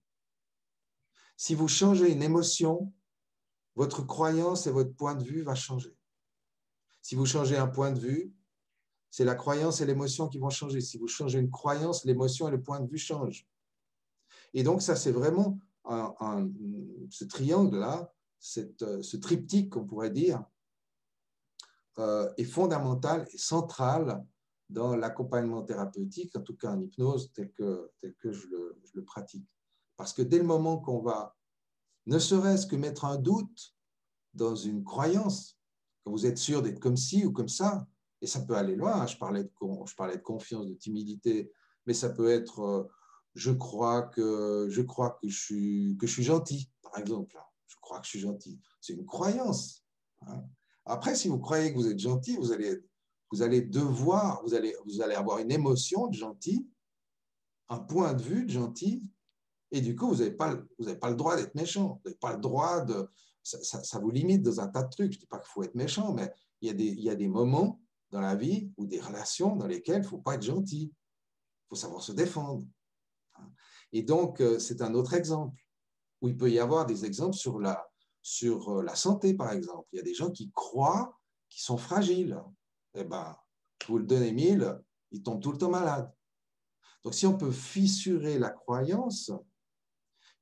Si vous changez une émotion, votre croyance et votre point de vue va changer. Si vous changez un point de vue, c'est la croyance et l'émotion qui vont changer. Si vous changez une croyance, l'émotion et le point de vue changent. Et donc, ça, c'est vraiment ce triangle-là, ce triptyque, on pourrait dire, est fondamental et central dans l'accompagnement thérapeutique, en tout cas en hypnose, tel que je le pratique. Parce que dès le moment qu'on va, ne serait-ce que mettre un doute dans une croyance, quand vous êtes sûr d'être comme ci ou comme ça, et ça peut aller loin, je parlais de confiance, de timidité, mais ça peut être je crois que je suis gentil, par exemple. Je crois que je suis gentil. C'est une croyance. Après, si vous croyez que vous êtes gentil, vous allez avoir une émotion de gentil, un point de vue de gentil, et du coup, vous n'avez pas le droit d'être méchant. Vous n'avez pas le droit de... Ça vous limite dans un tas de trucs. Je ne dis pas qu'il faut être méchant, mais il y a des moments dans la vie ou des relations dans lesquelles il ne faut pas être gentil. Il faut savoir se défendre. Et donc, c'est un autre exemple où il peut y avoir des exemples sur la santé, par exemple. Il y a des gens qui croient qu'ils sont fragiles. Eh bien, vous le donnez 1000, ils tombent tout le temps malades. Donc, si on peut fissurer la croyance,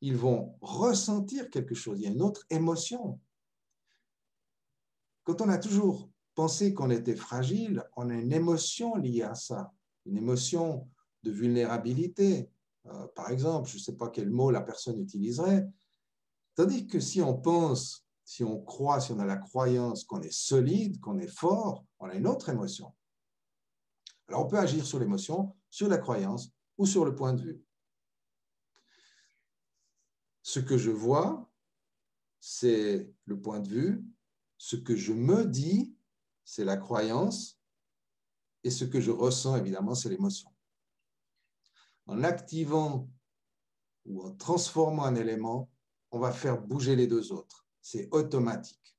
ils vont ressentir quelque chose. Il y a une autre émotion. Quand on a toujours pensé qu'on était fragile, on a une émotion liée à ça, une émotion de vulnérabilité. Par exemple, je ne sais pas quel mot la personne utiliserait, tandis que si on pense, si on croit, si on a la croyance qu'on est solide, qu'on est fort, on a une autre émotion. Alors on peut agir sur l'émotion, sur la croyance ou sur le point de vue. Ce que je vois, c'est le point de vue. Ce que je me dis, c'est la croyance. et ce que je ressens, évidemment, c'est l'émotion. En activant ou en transformant un élément, on va faire bouger les deux autres. C'est automatique.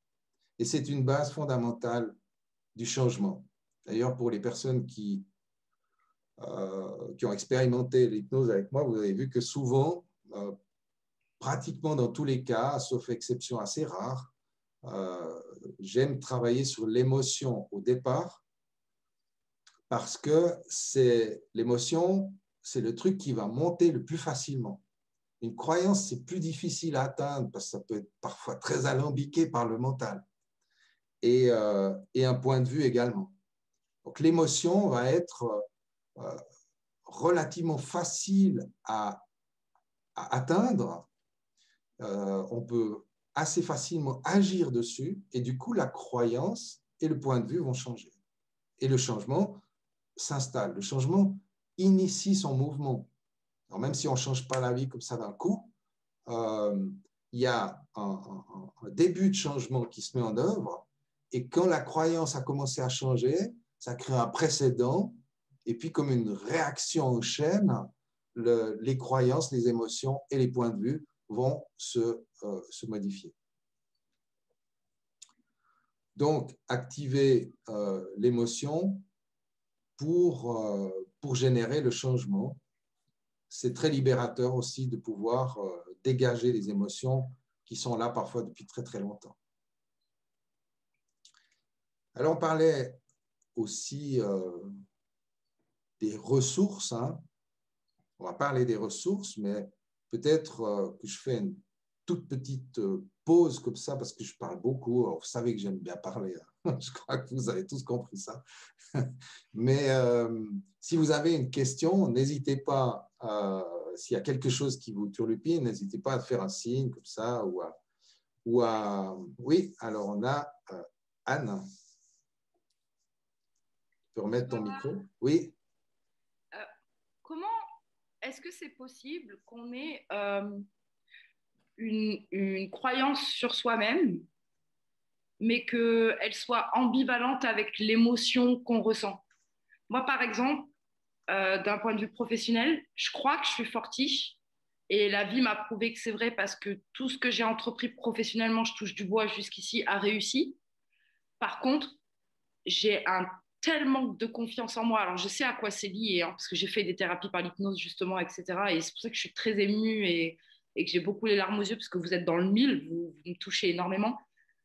Et c'est une base fondamentale du changement. D'ailleurs, pour les personnes qui ont expérimenté l'hypnose avec moi, vous avez vu que souvent, pratiquement dans tous les cas, sauf exception assez rare, j'aime travailler sur l'émotion au départ parce que c'est l'émotion, c'est le truc qui va monter le plus facilement. Une croyance, c'est plus difficile à atteindre parce que ça peut être parfois très alambiqué par le mental et un point de vue également. Donc l'émotion va être relativement facile à atteindre. On peut assez facilement agir dessus et du coup la croyance et le point de vue vont changer. Et le changement s'installe. Le changement initie son mouvement. Alors même si on ne change pas la vie comme ça d'un coup, il y a un début de changement qui se met en œuvre et quand la croyance a commencé à changer, ça crée un précédent et puis comme une réaction en chaîne, les croyances, les émotions et les points de vue vont se modifier. Donc, activer l'émotion pour générer le changement. C'est très libérateur aussi de pouvoir dégager les émotions qui sont là parfois depuis très, très longtemps. Alors, on parlait aussi des ressources. Hein. On va parler des ressources, mais peut-être que je fais une toute petite pause comme ça parce que je parle beaucoup. Alors, vous savez que j'aime bien parler. Hein. Je crois que vous avez tous compris ça. Mais si vous avez une question, n'hésitez pas, s'il y a quelque chose qui vous turlupine, n'hésitez pas à faire un signe comme ça ou à... Oui, alors on a Anne. Tu peux remettre ton micro. Oui. Comment est-ce que c'est possible qu'on ait une croyance sur soi-même, mais qu'elle soit ambivalente avec l'émotion qu'on ressent? Moi, par exemple, d'un point de vue professionnel, je crois que je suis fortiche et la vie m'a prouvé que c'est vrai parce que tout ce que j'ai entrepris professionnellement, je touche du bois jusqu'ici, a réussi. Par contre, j'ai un tel manque de confiance en moi. Alors, je sais à quoi c'est lié, hein, parce que j'ai fait des thérapies par l'hypnose, justement, etc. Et c'est pour ça que je suis très émue et que j'ai beaucoup les larmes aux yeux, parce que vous êtes dans le mille, vous me touchez énormément.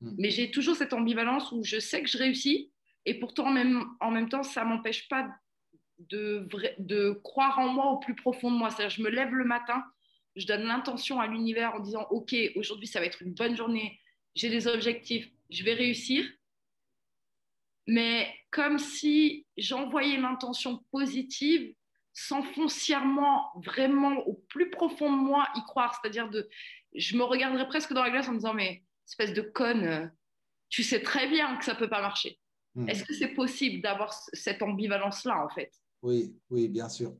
Mais j'ai toujours cette ambivalence où je sais que je réussis, et pourtant, en même temps, ça ne m'empêche pas de croire en moi au plus profond de moi. C'est-à-dire, je me lève le matin, je donne l'intention à l'univers en disant, OK, aujourd'hui, ça va être une bonne journée, j'ai des objectifs, je vais réussir. Mais comme si j'envoyais l'intention positive sans foncièrement, vraiment au plus profond de moi, y croire. C'est-à-dire, je me regarderais presque dans la glace en me disant, mais espèce de conne, tu sais très bien que ça ne peut pas marcher. Est-ce que c'est possible d'avoir cette ambivalence-là, en fait? Oui, oui, bien sûr.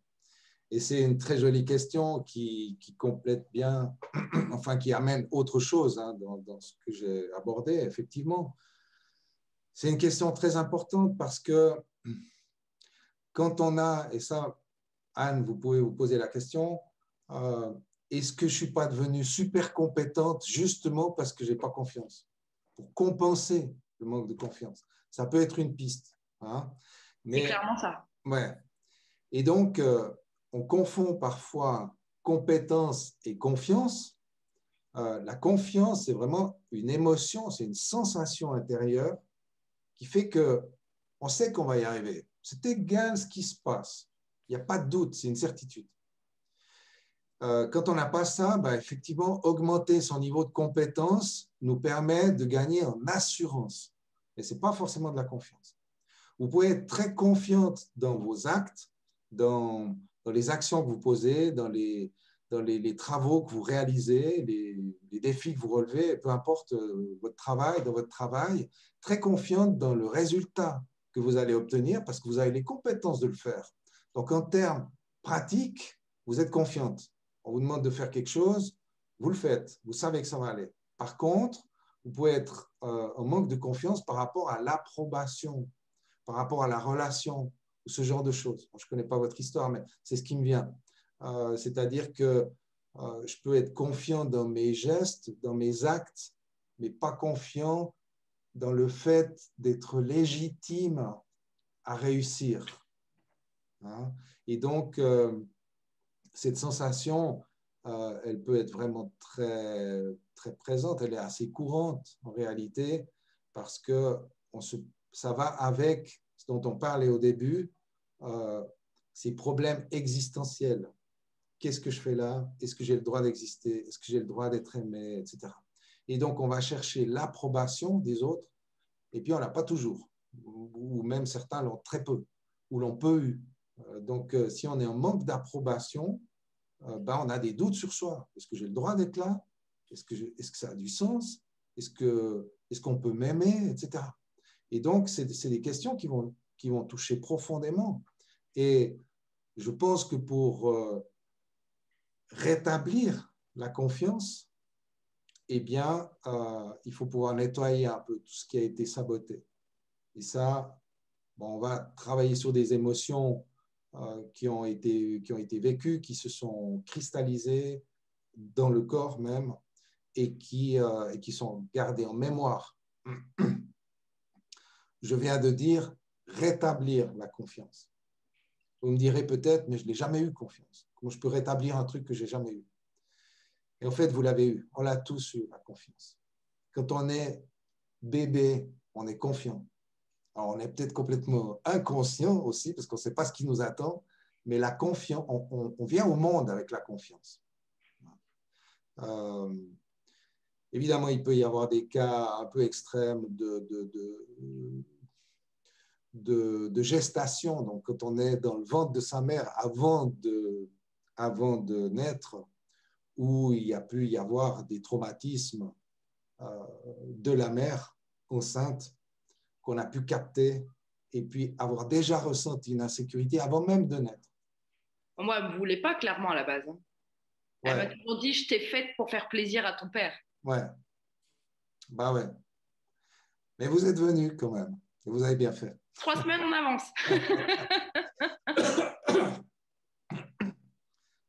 Et c'est une très jolie question qui complète bien, enfin qui amène autre chose hein, dans ce que j'ai abordé, effectivement. C'est une question très importante parce que quand on a, et ça, Anne, vous pouvez vous poser la question, est-ce que je ne suis pas devenue super compétente justement parce que je n'ai pas confiance, pour compenser le manque de confiance? Ça peut être une piste. Hein, c'est clairement ça. Ouais. Et donc, on confond parfois compétence et confiance. La confiance, c'est vraiment une émotion, c'est une sensation intérieure qui fait qu'on sait qu'on va y arriver. C'est égal ce qui se passe. Il n'y a pas de doute, c'est une certitude. Quand on n'a pas ça, ben, effectivement, augmenter son niveau de compétence nous permet de gagner en assurance. Et ce n'est pas forcément de la confiance. Vous pouvez être très confiante dans vos actes, dans les actions que vous posez, dans les travaux que vous réalisez, les défis que vous relevez, peu importe votre travail, dans votre travail, très confiante dans le résultat que vous allez obtenir parce que vous avez les compétences de le faire. Donc, en termes pratiques, vous êtes confiante. On vous demande de faire quelque chose, vous le faites, vous savez que ça va aller. Par contre, vous pouvez être en manque de confiance par rapport à l'approbation, par rapport à la relation ou ce genre de choses. Je ne connais pas votre histoire, mais c'est ce qui me vient. C'est-à-dire que je peux être confiant dans mes gestes, dans mes actes, mais pas confiant dans le fait d'être légitime à réussir. Hein? Et donc, cette sensation, elle peut être vraiment très, très présente, elle est assez courante en réalité, parce que ça va avec ce dont on parlait au début, ces problèmes existentiels. Qu'est-ce que je fais là? Est-ce que j'ai le droit d'exister? Est-ce que j'ai le droit d'être aimé, etc. Et donc, on va chercher l'approbation des autres, et puis on ne l'a pas toujours, ou même certains l'ont très peu, ou l'ont peu eu. Donc, si on est en manque d'approbation, on a des doutes sur soi. Est-ce que j'ai le droit d'être là? Est-ce que ça a du sens? Est-ce qu'on peut m'aimer, etc. Et donc, c'est des questions qui vont toucher profondément. Et je pense que pour rétablir la confiance, eh bien, il faut pouvoir nettoyer un peu tout ce qui a été saboté. Et ça, on va travailler sur des émotions qui ont été vécues, qui se sont cristallisées dans le corps même et qui sont gardées en mémoire. Je viens de dire rétablir la confiance. Vous me direz peut-être, mais je n'ai jamais eu confiance. Comment je peux rétablir un truc que je n'ai jamais eu? Et en fait, vous l'avez eu. On l'a tous eu, la confiance. Quand on est bébé, on est confiant. Alors, on est peut-être complètement inconscient aussi, parce qu'on ne sait pas ce qui nous attend, mais la confiance, on vient au monde avec la confiance. Évidemment, il peut y avoir des cas un peu extrêmes de gestation. Donc, quand on est dans le ventre de sa mère avant de naître, où il y a pu y avoir des traumatismes de la mère enceinte qu'on a pu capter et puis avoir déjà ressenti une insécurité avant même de naître. Moi, elle ne me voulait pas clairement à la base. Hein. Elle m'a toujours dit, je t'ai faite pour faire plaisir à ton père. Ouais. Bah ouais. Mais vous êtes venu quand même. Et vous avez bien fait. 3 semaines en avance.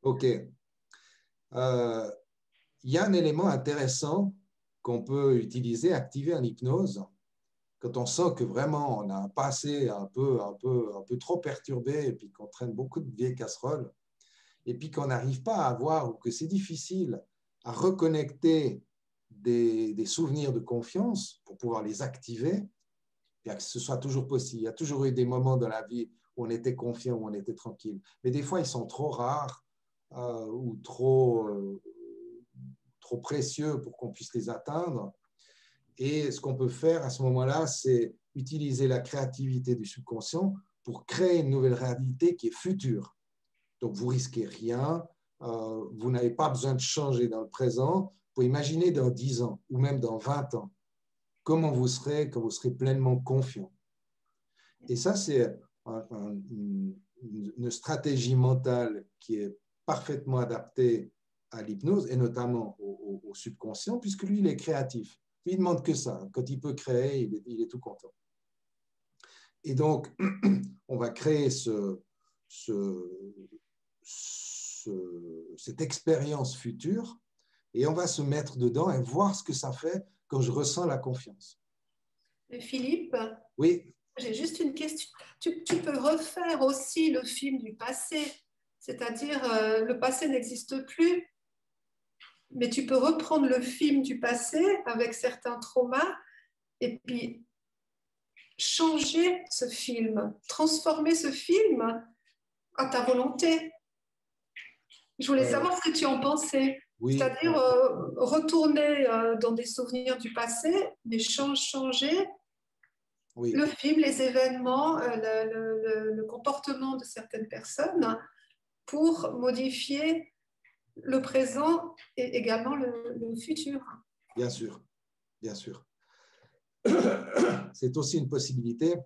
OK. Il y a un élément intéressant qu'on peut utiliser, activer en hypnose, quand on sent que vraiment on a un passé un peu trop perturbé et puis qu'on traîne beaucoup de vieilles casseroles et puis qu'on n'arrive pas à voir ou que c'est difficile à reconnecter des souvenirs de confiance pour pouvoir les activer, bien que ce soit toujours possible. Il y a toujours eu des moments dans la vie où on était confiant, où on était tranquille. Mais des fois, ils sont trop rares ou trop précieux pour qu'on puisse les atteindre. Et ce qu'on peut faire à ce moment-là, c'est utiliser la créativité du subconscient pour créer une nouvelle réalité qui est future. Donc, vous risquez rien, vous n'avez pas besoin de changer dans le présent. Vous pouvez imaginer dans 10 ans ou même dans 20 ans comment vous serez quand vous serez pleinement confiant. Et ça, c'est une stratégie mentale qui est parfaitement adaptée à l'hypnose et notamment au subconscient, puisque lui, il est créatif. Il ne demande que ça. Quand il peut créer, il est tout content. Et donc, on va créer cette expérience future et on va se mettre dedans et voir ce que ça fait quand je ressens la confiance. Philippe, oui. J'ai juste une question. Tu peux refaire aussi le film du passé, c'est-à-dire le passé n'existe plus, mais tu peux reprendre le film du passé avec certains traumas et puis changer ce film, transformer ce film à ta volonté. Je voulais savoir ce que tu en pensais. Oui. C'est-à-dire retourner dans des souvenirs du passé, mais changer oui. Le film, les événements, le comportement de certaines personnes pour modifier le présent et également le futur. Bien sûr, bien sûr. C'est aussi une possibilité.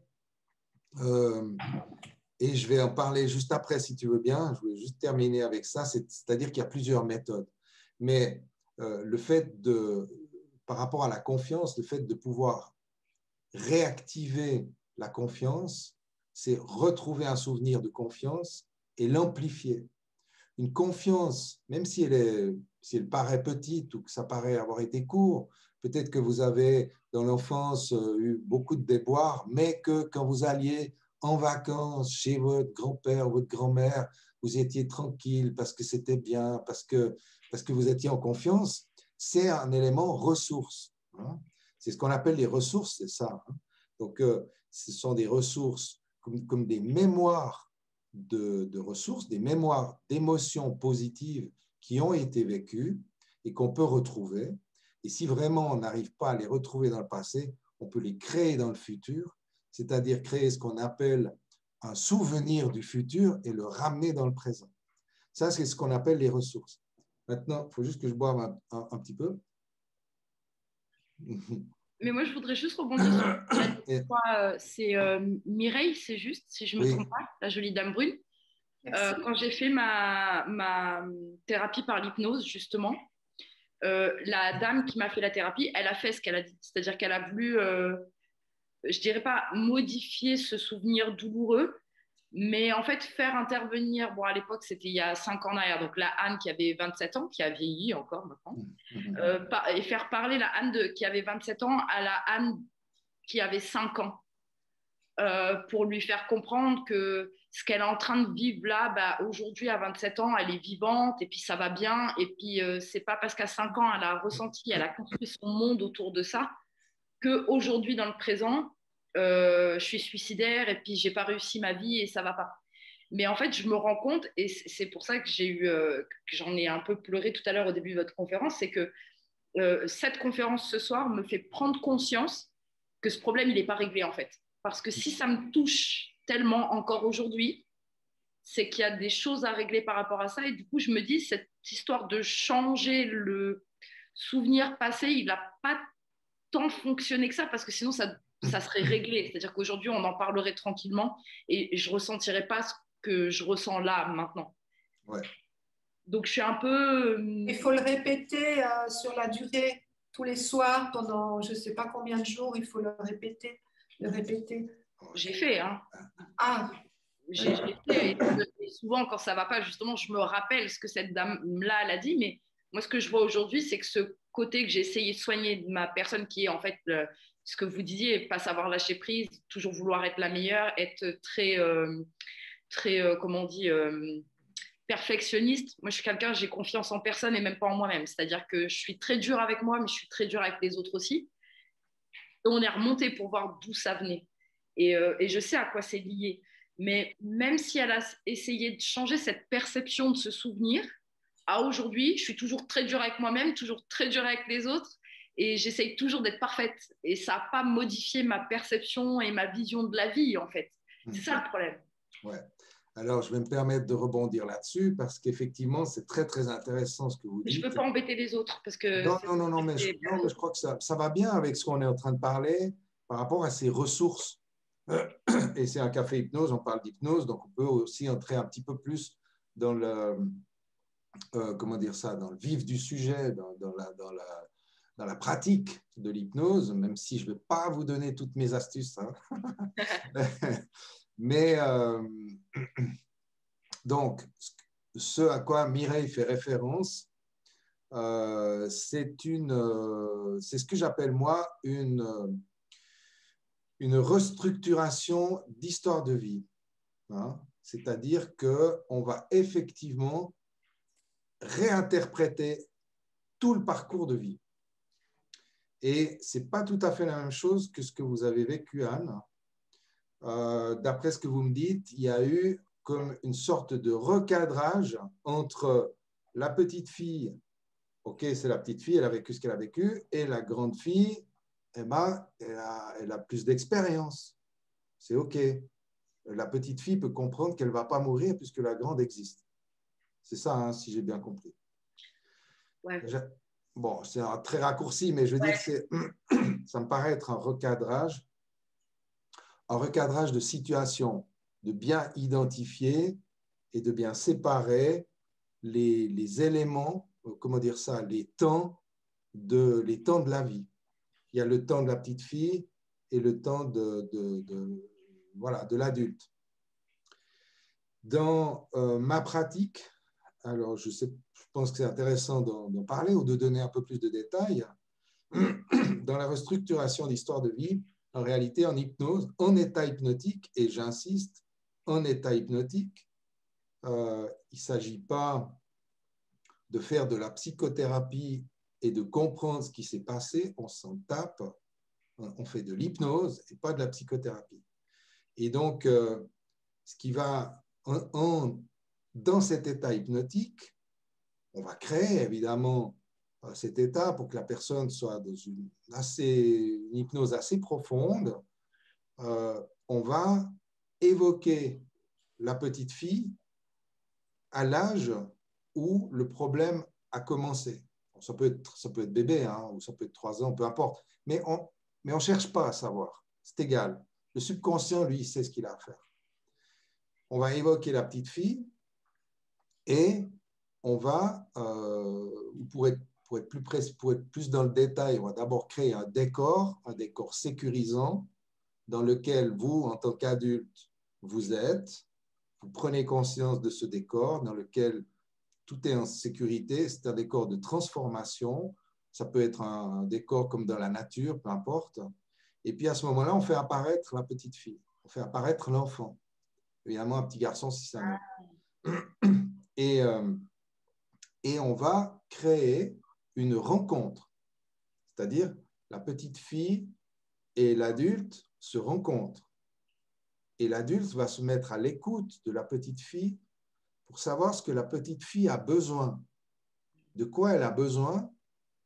Et je vais en parler juste après, si tu veux bien. Je voulais juste terminer avec ça. C'est-à-dire qu'il y a plusieurs méthodes. Mais le fait par rapport à la confiance, le fait de pouvoir réactiver la confiance, c'est retrouver un souvenir de confiance et l'amplifier. Une confiance, même si elle paraît petite ou que ça paraît avoir été court, peut-être que vous avez dans l'enfance eu beaucoup de déboires, mais que quand vous alliez en vacances chez votre grand-père ou votre grand-mère, vous étiez tranquille parce que c'était bien, parce que vous étiez en confiance, c'est un élément ressource. Hein. C'est ce qu'on appelle les ressources, c'est ça. Hein. Donc, ce sont des ressources comme des mémoires de ressources, des mémoires d'émotions positives qui ont été vécues et qu'on peut retrouver. Et si vraiment on n'arrive pas à les retrouver dans le passé, on peut les créer dans le futur, c'est-à-dire créer ce qu'on appelle un souvenir du futur et le ramener dans le présent. Ça, c'est ce qu'on appelle les ressources. Maintenant, il faut juste que je boive un petit peu. Mais moi, je voudrais juste rebondir sur c'est Mireille, c'est juste, si je ne me trompe pas, la jolie dame brune. Quand j'ai fait ma thérapie par l'hypnose, justement, la dame qui m'a fait la thérapie, elle a fait ce qu'elle a dit. C'est-à-dire qu'elle a voulu, je dirais pas modifier ce souvenir douloureux, mais en fait faire intervenir, bon à l'époque c'était il y a 5 ans derrière, donc la Anne qui avait 27 ans, qui a vieilli encore maintenant, et faire parler la Anne qui avait 27 ans à la Anne qui avait 5 ans, pour lui faire comprendre que ce qu'elle est en train de vivre là, bah, aujourd'hui à 27 ans, elle est vivante et puis ça va bien. Et puis c'est pas parce qu'à 5 ans, elle a ressenti, elle a construit son monde autour de ça, qu'aujourd'hui dans le présent, je suis suicidaire et puis j'ai pas réussi ma vie et ça va pas. Mais en fait, je me rends compte, et c'est pour ça que que j'en ai un peu pleuré tout à l'heure au début de votre conférence, c'est que cette conférence ce soir me fait prendre conscience que ce problème, il n'est pas réglé en fait. Parce que si ça me touche tellement encore aujourd'hui, c'est qu'il y a des choses à régler par rapport à ça. Et du coup, je me dis, cette histoire de changer le souvenir passé, il n'a pas tant fonctionné que ça, parce que sinon, ça serait réglé. C'est-à-dire qu'aujourd'hui, on en parlerait tranquillement et je ne ressentirais pas ce que je ressens là, maintenant. Ouais. Donc, je suis un peu... Il faut le répéter sur la durée, tous les soirs, pendant je ne sais pas combien de jours, il faut le répéter. J'ai fait, hein. Ah. J'ai fait, et souvent, quand ça ne va pas, justement, je me rappelle ce que cette dame-là, elle a dit, mais moi, ce que je vois aujourd'hui, c'est que ce côté que j'ai essayé de soigner de ma personne, qui est en fait ce que vous disiez, pas savoir lâcher prise, toujours vouloir être la meilleure, être très, comment on dit, perfectionniste. Moi, je suis quelqu'un, j'ai confiance en personne et même pas en moi-même. C'est-à-dire que je suis très dure avec moi, mais je suis très dure avec les autres aussi. Et on est remonté pour voir d'où ça venait. Et je sais à quoi c'est lié. Mais même si elle a essayé de changer cette perception de ce souvenir, à aujourd'hui, je suis toujours très dure avec moi-même, toujours très dure avec les autres. Et j'essaye toujours d'être parfaite. Et ça n'a pas modifié ma perception et ma vision de la vie, en fait. C'est ça le problème. Ouais. Alors, je vais me permettre de rebondir là-dessus parce qu'effectivement, c'est très, très intéressant ce que vous dites. Je ne veux pas embêter les autres parce que... Non, mais je crois que ça va bien avec ce qu'on est en train de parler par rapport à ces ressources. Et c'est un café hypnose, on parle d'hypnose, donc on peut aussi entrer un petit peu plus dans le, comment dire ça, dans le vif du sujet, dans la pratique de l'hypnose, même si je ne vais pas vous donner toutes mes astuces. Hein. Mais donc, ce à quoi Mireille fait référence, c'est ce que j'appelle moi une restructuration d'histoire de vie. Hein? C'est-à-dire qu'on va effectivement réinterpréter tout le parcours de vie. Et ce n'est pas tout à fait la même chose que ce que vous avez vécu, Anne. D'après ce que vous me dites, il y a eu comme une sorte de recadrage entre la petite fille, ok, c'est la petite fille, elle a vécu ce qu'elle a vécu, et la grande fille, eh ben, elle a plus d'expérience. C'est ok. La petite fille peut comprendre qu'elle ne va pas mourir puisque la grande existe. C'est ça, hein, si j'ai bien compris. Ouais. Bon, c'est un très raccourci, mais je veux dire, ça me paraît être un recadrage de situation, de bien identifier et de bien séparer les éléments, comment dire ça, les temps de la vie. Il y a le temps de la petite fille et le temps de voilà, de l'adulte. Dans ma pratique, alors je pense que c'est intéressant d'en parler ou de donner un peu plus de détails. Dans la restructuration d'histoire de vie, en réalité, en hypnose, en état hypnotique, et j'insiste, en état hypnotique, il ne s'agit pas de faire de la psychothérapie et de comprendre ce qui s'est passé, on s'en tape, on fait de l'hypnose et pas de la psychothérapie. Et donc, ce qui va dans cet état hypnotique, on va créer évidemment cet état pour que la personne soit dans une hypnose assez profonde. On va évoquer la petite fille à l'âge où le problème a commencé. Ça peut être bébé, hein, ou ça peut être 3 ans, peu importe. Mais on ne cherche pas à savoir. C'est égal. Le subconscient, lui, il sait ce qu'il a à faire. On va évoquer la petite fille et on va, pour être plus dans le détail, on va d'abord créer un décor sécurisant dans lequel vous, en tant qu'adulte, vous êtes. Vous prenez conscience de ce décor dans lequel tout est en sécurité. C'est un décor de transformation. Ça peut être un décor comme dans la nature, peu importe. Et puis à ce moment-là, on fait apparaître la petite fille. On fait apparaître l'enfant. Évidemment, un petit garçon si c'est un homme. Et on va créer une rencontre. C'est-à-dire, la petite fille et l'adulte se rencontrent. Et l'adulte va se mettre à l'écoute de la petite fille pour savoir ce que la petite fille a besoin, de quoi elle a besoin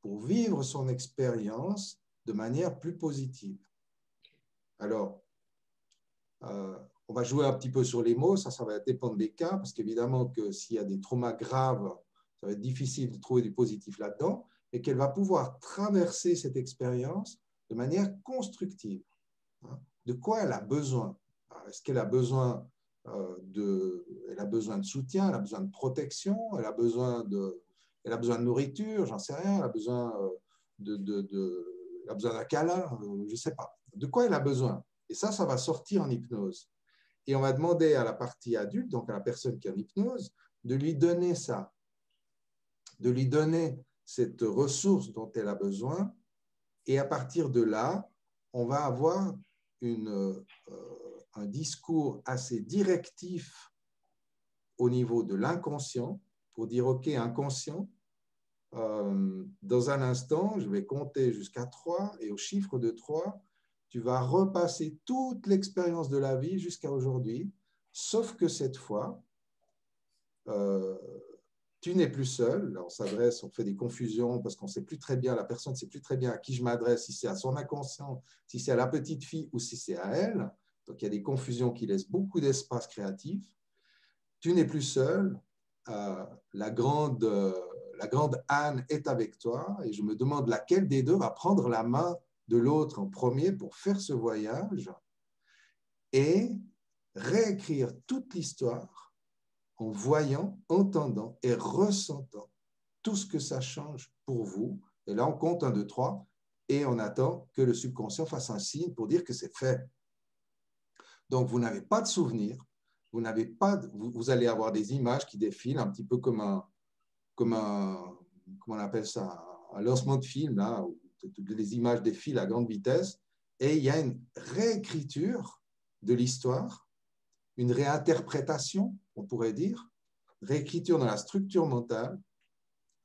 pour vivre son expérience de manière plus positive. Alors, on va jouer un petit peu sur les mots, ça va dépendre des cas, parce qu'évidemment que s'il y a des traumas graves, ça va être difficile de trouver du positif là-dedans, et qu'elle va pouvoir traverser cette expérience de manière constructive. De quoi elle a besoin? Est-ce qu'elle a besoin elle a besoin de soutien, elle a besoin de protection, elle a besoin de nourriture, j'en sais rien, elle a besoin elle a besoin d'un câlin, je ne sais pas. De quoi elle a besoin? Et ça va sortir en hypnose. Et on va demander à la partie adulte, donc à la personne qui est en hypnose, de lui donner ça, de lui donner cette ressource dont elle a besoin. Et à partir de là, on va avoir un discours assez directif au niveau de l'inconscient pour dire, OK, inconscient, dans un instant, je vais compter jusqu'à 3 et au chiffre de 3, tu vas repasser toute l'expérience de la vie jusqu'à aujourd'hui, sauf que cette fois, tu n'es plus seul. Là, on fait des confusions parce qu'on ne sait plus très bien, la personne ne sait plus très bien à qui je m'adresse, si c'est à son inconscient, si c'est à la petite fille ou si c'est à elle. Donc, il y a des confusions qui laissent beaucoup d'espace créatif. Tu n'es plus seul. La grande Anne est avec toi et je me demande laquelle des deux va prendre la main de l'autre en premier pour faire ce voyage et réécrire toute l'histoire en voyant, entendant et ressentant tout ce que ça change pour vous. Et là, on compte 1, 2, 3 et on attend que le subconscient fasse un signe pour dire que c'est fait. Donc, vous n'avez pas de souvenirs, vous allez avoir des images qui défilent un petit peu comme un comment on appelle ça, un lancement de film, là, où les images défilent à grande vitesse, et il y a une réécriture de l'histoire, une réinterprétation, on pourrait dire, réécriture dans la structure mentale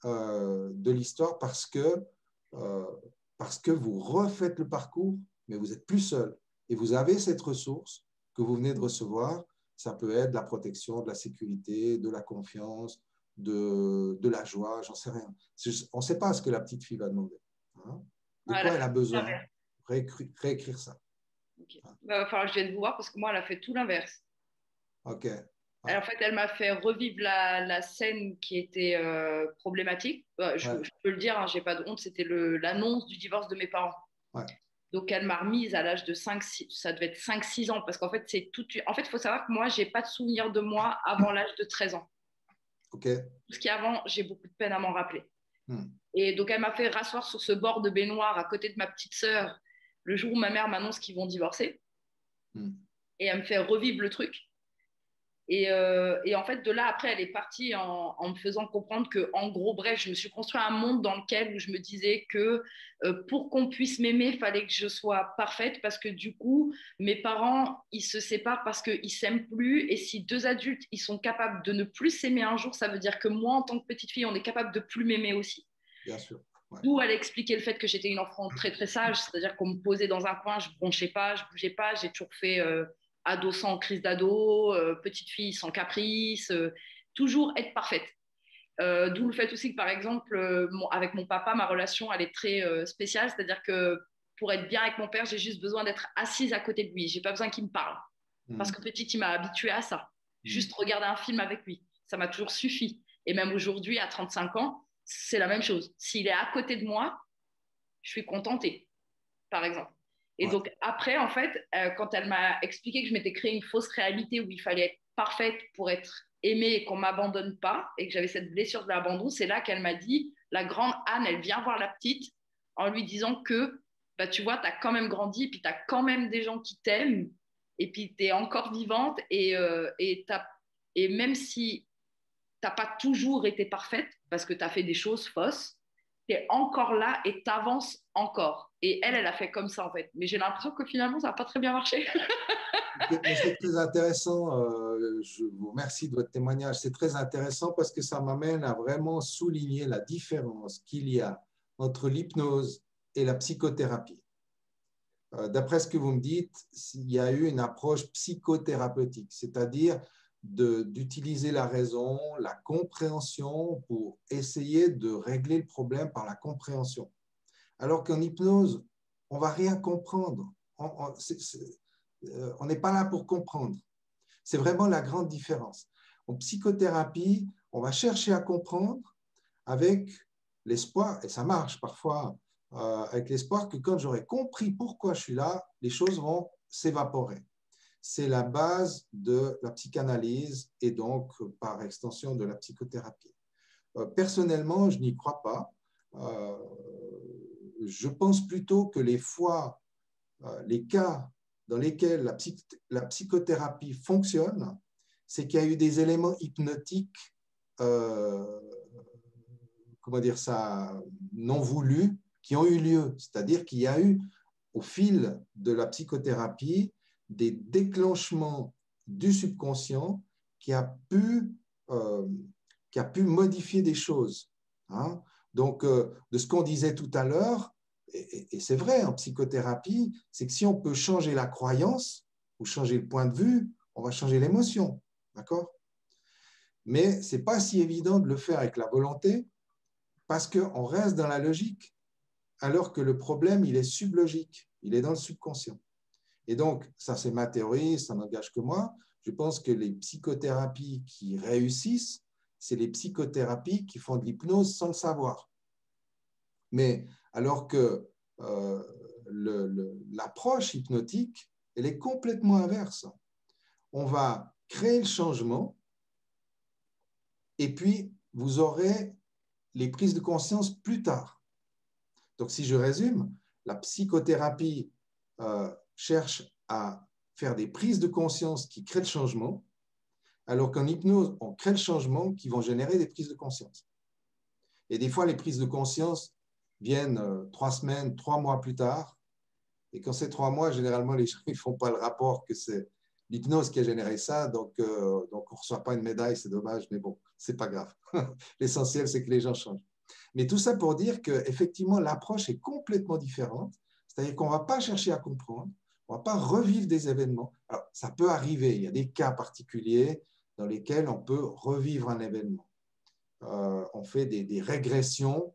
de l'histoire parce que vous refaites le parcours, mais vous n'êtes plus seul. Et vous avez cette ressource que vous venez de recevoir. Ça peut être de la protection, de la sécurité, de la confiance, de la joie, j'en sais rien. On ne sait pas ce que la petite fille va demander. Hein? De quoi elle a besoin? Réécrire ça. Okay. Il va falloir que je vienne vous voir parce que moi, elle a fait tout l'inverse. Ok. En fait, elle m'a fait revivre la scène qui était problématique. Je peux le dire, hein, j'ai pas de honte, c'était l'annonce du divorce de mes parents. Ouais. Donc, elle m'a remise à l'âge de 5-6, ça devait être 5-6 ans, parce qu'en fait, il faut savoir que moi, je n'ai pas de souvenir de moi avant l'âge de 13 ans. Okay. Tout ce qui est avant, j'ai beaucoup de peine à m'en rappeler. Et donc, elle m'a fait rasseoir sur ce bord de baignoire à côté de ma petite sœur le jour où ma mère m'annonce qu'ils vont divorcer. et elle me fait revivre le truc. Et en fait, de là, après, elle est partie en me faisant comprendre que, en gros, bref, je me suis construit un monde dans lequel où je me disais que pour qu'on puisse m'aimer, il fallait que je sois parfaite parce que du coup, mes parents, ils se séparent parce qu'ils s'aiment plus. Et si deux adultes, ils sont capables de ne plus s'aimer un jour, ça veut dire que moi, en tant que petite fille, on est capable de plus m'aimer aussi. Bien sûr. Ouais. D'où elle expliquait le fait que j'étais une enfant très très sage, c'est-à-dire qu'on me posait dans un coin, je bronchais pas, je bougeais pas, j'ai toujours fait ado sans crise d'ado, petite fille sans caprice, toujours être parfaite. D'où le fait aussi que par exemple, avec mon papa, ma relation elle est très spéciale, c'est-à-dire que pour être bien avec mon père, j'ai juste besoin d'être assise à côté de lui, j'ai pas besoin qu'il me parle. Parce que petite, il m'a habituée à ça. Juste regarder un film avec lui, ça m'a toujours suffi. Et même aujourd'hui, à 35 ans, c'est la même chose. S'il est à côté de moi, je suis contentée, par exemple. Et donc, après, en fait, quand elle m'a expliqué que je m'étais créé une fausse réalité où il fallait être parfaite pour être aimée et qu'on ne m'abandonne pas, et que j'avais cette blessure de l'abandon, c'est là qu'elle m'a dit, la grande Anne, elle vient voir la petite en lui disant que, bah, tu vois, tu as quand même grandi, puis tu as quand même des gens qui t'aiment, et puis tu es encore vivante, et même si tu n'as pas toujours été parfaite, parce que tu as fait des choses fausses, tu es encore là et tu avances encore. Et elle a fait comme ça, en fait. Mais j'ai l'impression que finalement, ça n'a pas très bien marché. Mais c'est très intéressant. Je vous remercie de votre témoignage. C'est très intéressant parce que ça m'amène à vraiment souligner la différence qu'il y a entre l'hypnose et la psychothérapie. D'après ce que vous me dites, il y a eu une approche psychothérapeutique, c'est-à-dire d'utiliser la raison, la compréhension pour essayer de régler le problème par la compréhension. Alors qu'en hypnose, on ne va rien comprendre. On n'est pas là pour comprendre. C'est vraiment la grande différence. En psychothérapie, on va chercher à comprendre avec l'espoir, et ça marche parfois, avec l'espoir que quand j'aurai compris pourquoi je suis là, les choses vont s'évaporer. C'est la base de la psychanalyse et donc, par extension, de la psychothérapie. Personnellement, je n'y crois pas. Je pense plutôt que les fois, les cas dans lesquels la psychothérapie fonctionne, c'est qu'il y a eu des éléments hypnotiques, comment dire ça, non voulus, qui ont eu lieu. C'est-à-dire qu'il y a eu, au fil de la psychothérapie, des déclenchements du subconscient qui a pu modifier des choses. Hein. Donc, de ce qu'on disait tout à l'heure, et c'est vrai en psychothérapie, c'est que si on peut changer la croyance ou changer le point de vue, on va changer l'émotion. D'accord? Mais ce n'est pas si évident de le faire avec la volonté parce qu'on reste dans la logique, alors que le problème, il est sublogique, il est dans le subconscient. Et donc, ça c'est ma théorie, ça n'engage que moi. Je pense que les psychothérapies qui réussissent, c'est les psychothérapies qui font de l'hypnose sans le savoir. Mais alors que l'approche hypnotique, elle est complètement inverse. On va créer le changement et puis vous aurez les prises de conscience plus tard. Donc, si je résume, la psychothérapie cherche à faire des prises de conscience qui créent le changement, alors qu'en hypnose, on crée le changement qui vont générer des prises de conscience. Et des fois, les prises de conscience viennent 3 semaines, 3 mois plus tard. Et quand c'est 3 mois, généralement, les gens ne font pas le rapport que c'est l'hypnose qui a généré ça. Donc on ne reçoit pas une médaille, c'est dommage, mais bon, ce n'est pas grave. L'essentiel, c'est que les gens changent. Mais tout ça pour dire qu'effectivement, l'approche est complètement différente. C'est-à-dire qu'on ne va pas chercher à comprendre, on ne va pas revivre des événements. Alors, ça peut arriver, il y a des cas particuliers dans lesquels on peut revivre un événement. On fait des régressions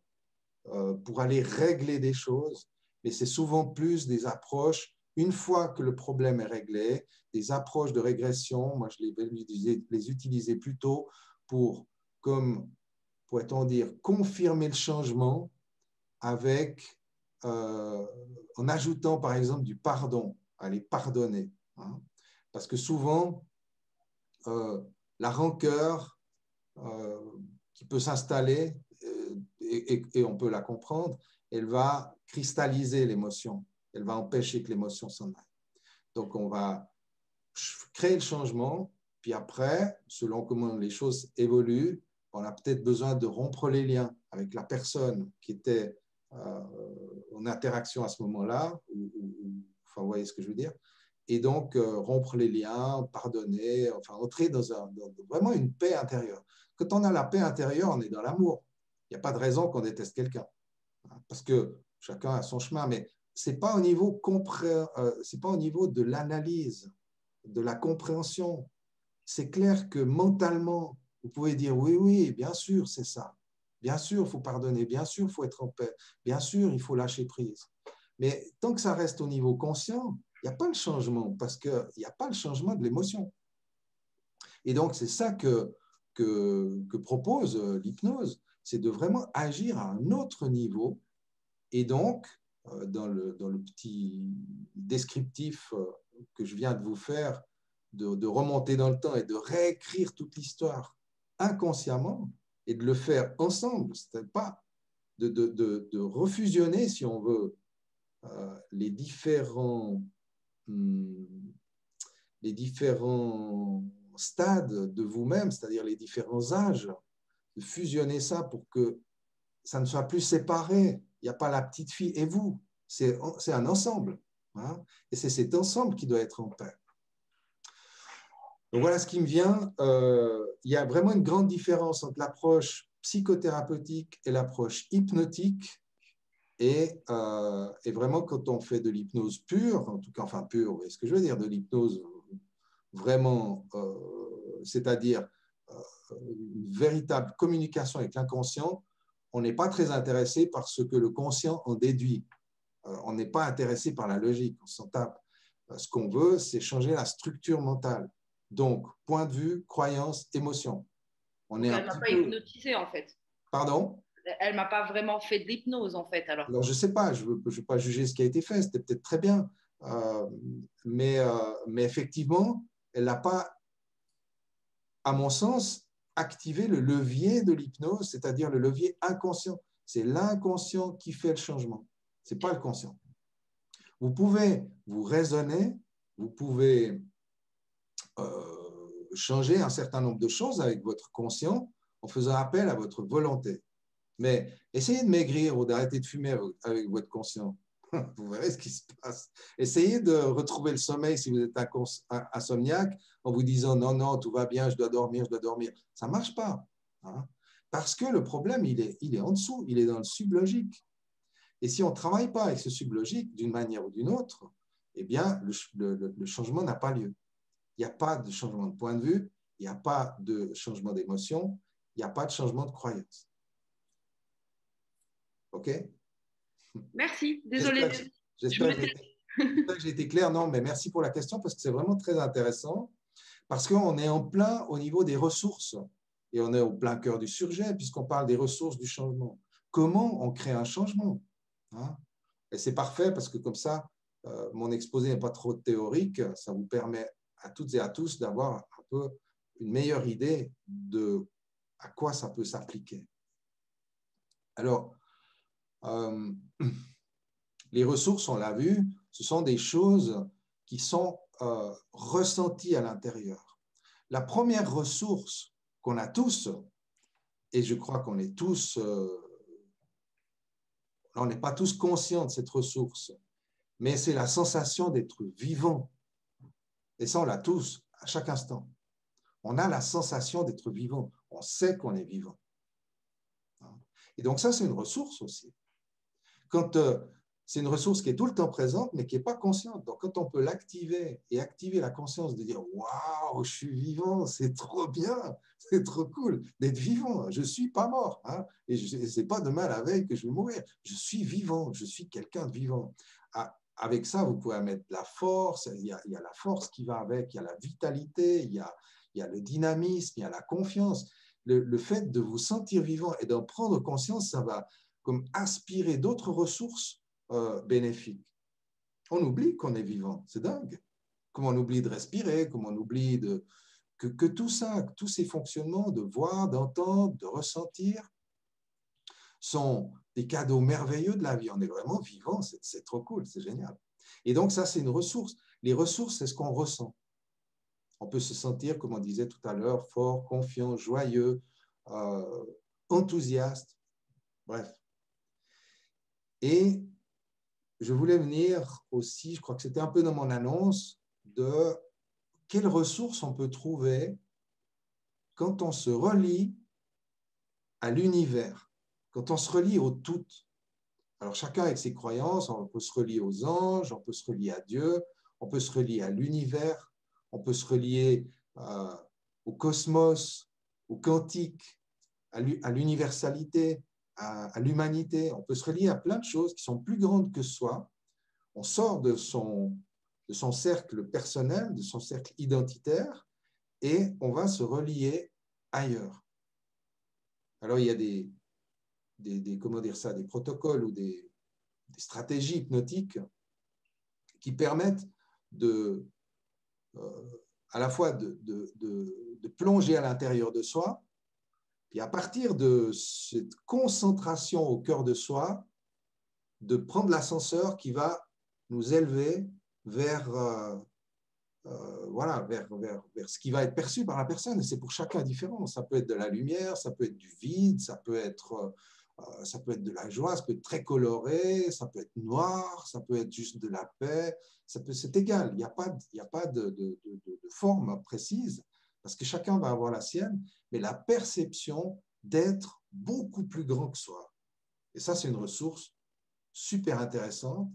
pour aller régler des choses, mais c'est souvent plus des approches, une fois que le problème est réglé, des approches de régression, moi je les utilisais plutôt pour, pourrait-on dire, confirmer le changement avec, en ajoutant par exemple du pardon, aller pardonner. Hein, parce que souvent, la rancœur qui peut s'installer, et on peut la comprendre, elle va cristalliser l'émotion, elle va empêcher que l'émotion s'en aille. Donc on va créer le changement, puis après, selon comment les choses évoluent, on a peut-être besoin de rompre les liens avec la personne qui était en interaction à ce moment-là, enfin, vous voyez ce que je veux dire, et donc rompre les liens, pardonner, enfin entrer dans vraiment une paix intérieure. Quand on a la paix intérieure, on est dans l'amour. Il n'y a pas de raison qu'on déteste quelqu'un, parce que chacun a son chemin, mais c'est pas au niveau c'est pas au niveau de l'analyse, de la compréhension. C'est clair que mentalement, vous pouvez dire oui, oui, bien sûr, c'est ça. Bien sûr, il faut pardonner. Bien sûr, il faut être en paix. Bien sûr, il faut lâcher prise. Mais tant que ça reste au niveau conscient, il n'y a pas le changement parce qu'il n'y a pas le changement de l'émotion. Et donc, c'est ça que propose l'hypnose, c'est de vraiment agir à un autre niveau. Et donc, dans le petit descriptif que je viens de vous faire, de remonter dans le temps et de réécrire toute l'histoire inconsciemment et de le faire ensemble, c'est pas de refusionner, si on veut, les différents stades de vous-même, c'est-à-dire les différents âges, de fusionner ça pour que ça ne soit plus séparé. Il n'y a pas la petite fille et vous, c'est un ensemble. Hein, et c'est cet ensemble qui doit être en paix. Donc voilà ce qui me vient. Il y a vraiment une grande différence entre l'approche psychothérapeutique et l'approche hypnotique. Et vraiment, quand on fait de l'hypnose pure, en tout cas, enfin pure, vous voyez ce que je veux dire, de l'hypnose vraiment, c'est-à-dire une véritable communication avec l'inconscient, on n'est pas très intéressé par ce que le conscient en déduit. On n'est pas intéressé par la logique, on s'en tape. Ce qu'on veut, c'est changer la structure mentale. Donc, point de vue, croyance, émotion. Elle ne m'a pas hypnotisé, en fait. Pardon? Elle ne m'a pas vraiment fait de l'hypnose, en fait, alors. Alors, je ne sais pas, je ne veux pas juger ce qui a été fait, c'était peut-être très bien. Mais effectivement, elle n'a pas, à mon sens, activé le levier de l'hypnose, c'est-à-dire le levier inconscient. C'est l'inconscient qui fait le changement, ce n'est pas le conscient. Vous pouvez vous raisonner, vous pouvez changer un certain nombre de choses avec votre conscient en faisant appel à votre volonté. Mais essayez de maigrir ou d'arrêter de fumer avec votre conscient. Vous verrez ce qui se passe. Essayez de retrouver le sommeil si vous êtes insomniaque en vous disant non, non, tout va bien, je dois dormir, je dois dormir. Ça ne marche pas. Hein, parce que le problème, il est en dessous, il est dans le sublogique. Et si on ne travaille pas avec ce sublogique d'une manière ou d'une autre, eh bien, le changement n'a pas lieu. Il n'y a pas de changement de point de vue, il n'y a pas de changement d'émotion, il n'y a pas de changement de croyance. OK? Merci, désolé. J'espère que j'ai été clair. Non, mais merci pour la question parce que c'est vraiment très intéressant. Parce qu'on est en plein au niveau des ressources et on est au plein cœur du sujet puisqu'on parle des ressources du changement. Comment on crée un changement? Hein? Et c'est parfait parce que comme ça, mon exposé n'est pas trop théorique. Ça vous permet à toutes et à tous d'avoir un peu une meilleure idée de à quoi ça peut s'appliquer. Alors, les ressources, on l'a vu, ce sont des choses qui sont ressenties à l'intérieur. La première ressource qu'on a tous, et je crois qu'on est tous, on n'est pas tous conscients de cette ressource, mais c'est la sensation d'être vivant. Et ça, on l'a tous, à chaque instant. On a la sensation d'être vivant. On sait qu'on est vivant. Et donc ça, c'est une ressource aussi. C'est une ressource qui est tout le temps présente, mais qui n'est pas consciente. Donc, quand on peut l'activer et activer la conscience de dire « Waouh, je suis vivant, c'est trop bien, c'est trop cool d'être vivant, je ne suis pas mort. Hein, et ce n'est pas demain la veille que je vais mourir. Je suis vivant, je suis quelqu'un de vivant. » Avec ça, vous pouvez mettre de la force, il y a la force qui va avec, il y a la vitalité, il y a le dynamisme, il y a la confiance. Le fait de vous sentir vivant et d'en prendre conscience, ça va comme aspirer d'autres ressources bénéfiques. On oublie qu'on est vivant, c'est dingue. Comme on oublie de respirer, comme on oublie que tout ça, tous ces fonctionnements de voir, d'entendre, de ressentir sont des cadeaux merveilleux de la vie. On est vraiment vivant, c'est trop cool, c'est génial. Et donc ça, c'est une ressource. Les ressources, c'est ce qu'on ressent. On peut se sentir, comme on disait tout à l'heure, fort, confiant, joyeux, enthousiaste, bref. Et je voulais venir aussi, je crois que c'était un peu dans mon annonce, de quelles ressources on peut trouver quand on se relie à l'univers, quand on se relie au tout. Alors chacun avec ses croyances, on peut se relier aux anges, on peut se relier à Dieu, on peut se relier à l'univers, on peut se relier au cosmos, au quantique, à l'universalité, à l'humanité. On peut se relier à plein de choses qui sont plus grandes que soi. On sort de son cercle personnel, de son cercle identitaire, et on va se relier ailleurs. Alors, il y a comment dire ça, des protocoles ou des stratégies hypnotiques qui permettent à la fois de plonger à l'intérieur de soi, et à partir de cette concentration au cœur de soi, de prendre l'ascenseur qui va nous élever vers vers ce qui va être perçu par la personne. Et c'est pour chacun différent. Ça peut être de la lumière, ça peut être du vide, ça peut être de la joie, ça peut être très coloré, ça peut être noir, ça peut être juste de la paix. C'est égal. Il n'y a pas de forme précise parce que chacun va avoir la sienne, mais la perception d'être beaucoup plus grand que soi. Et ça, c'est une ressource super intéressante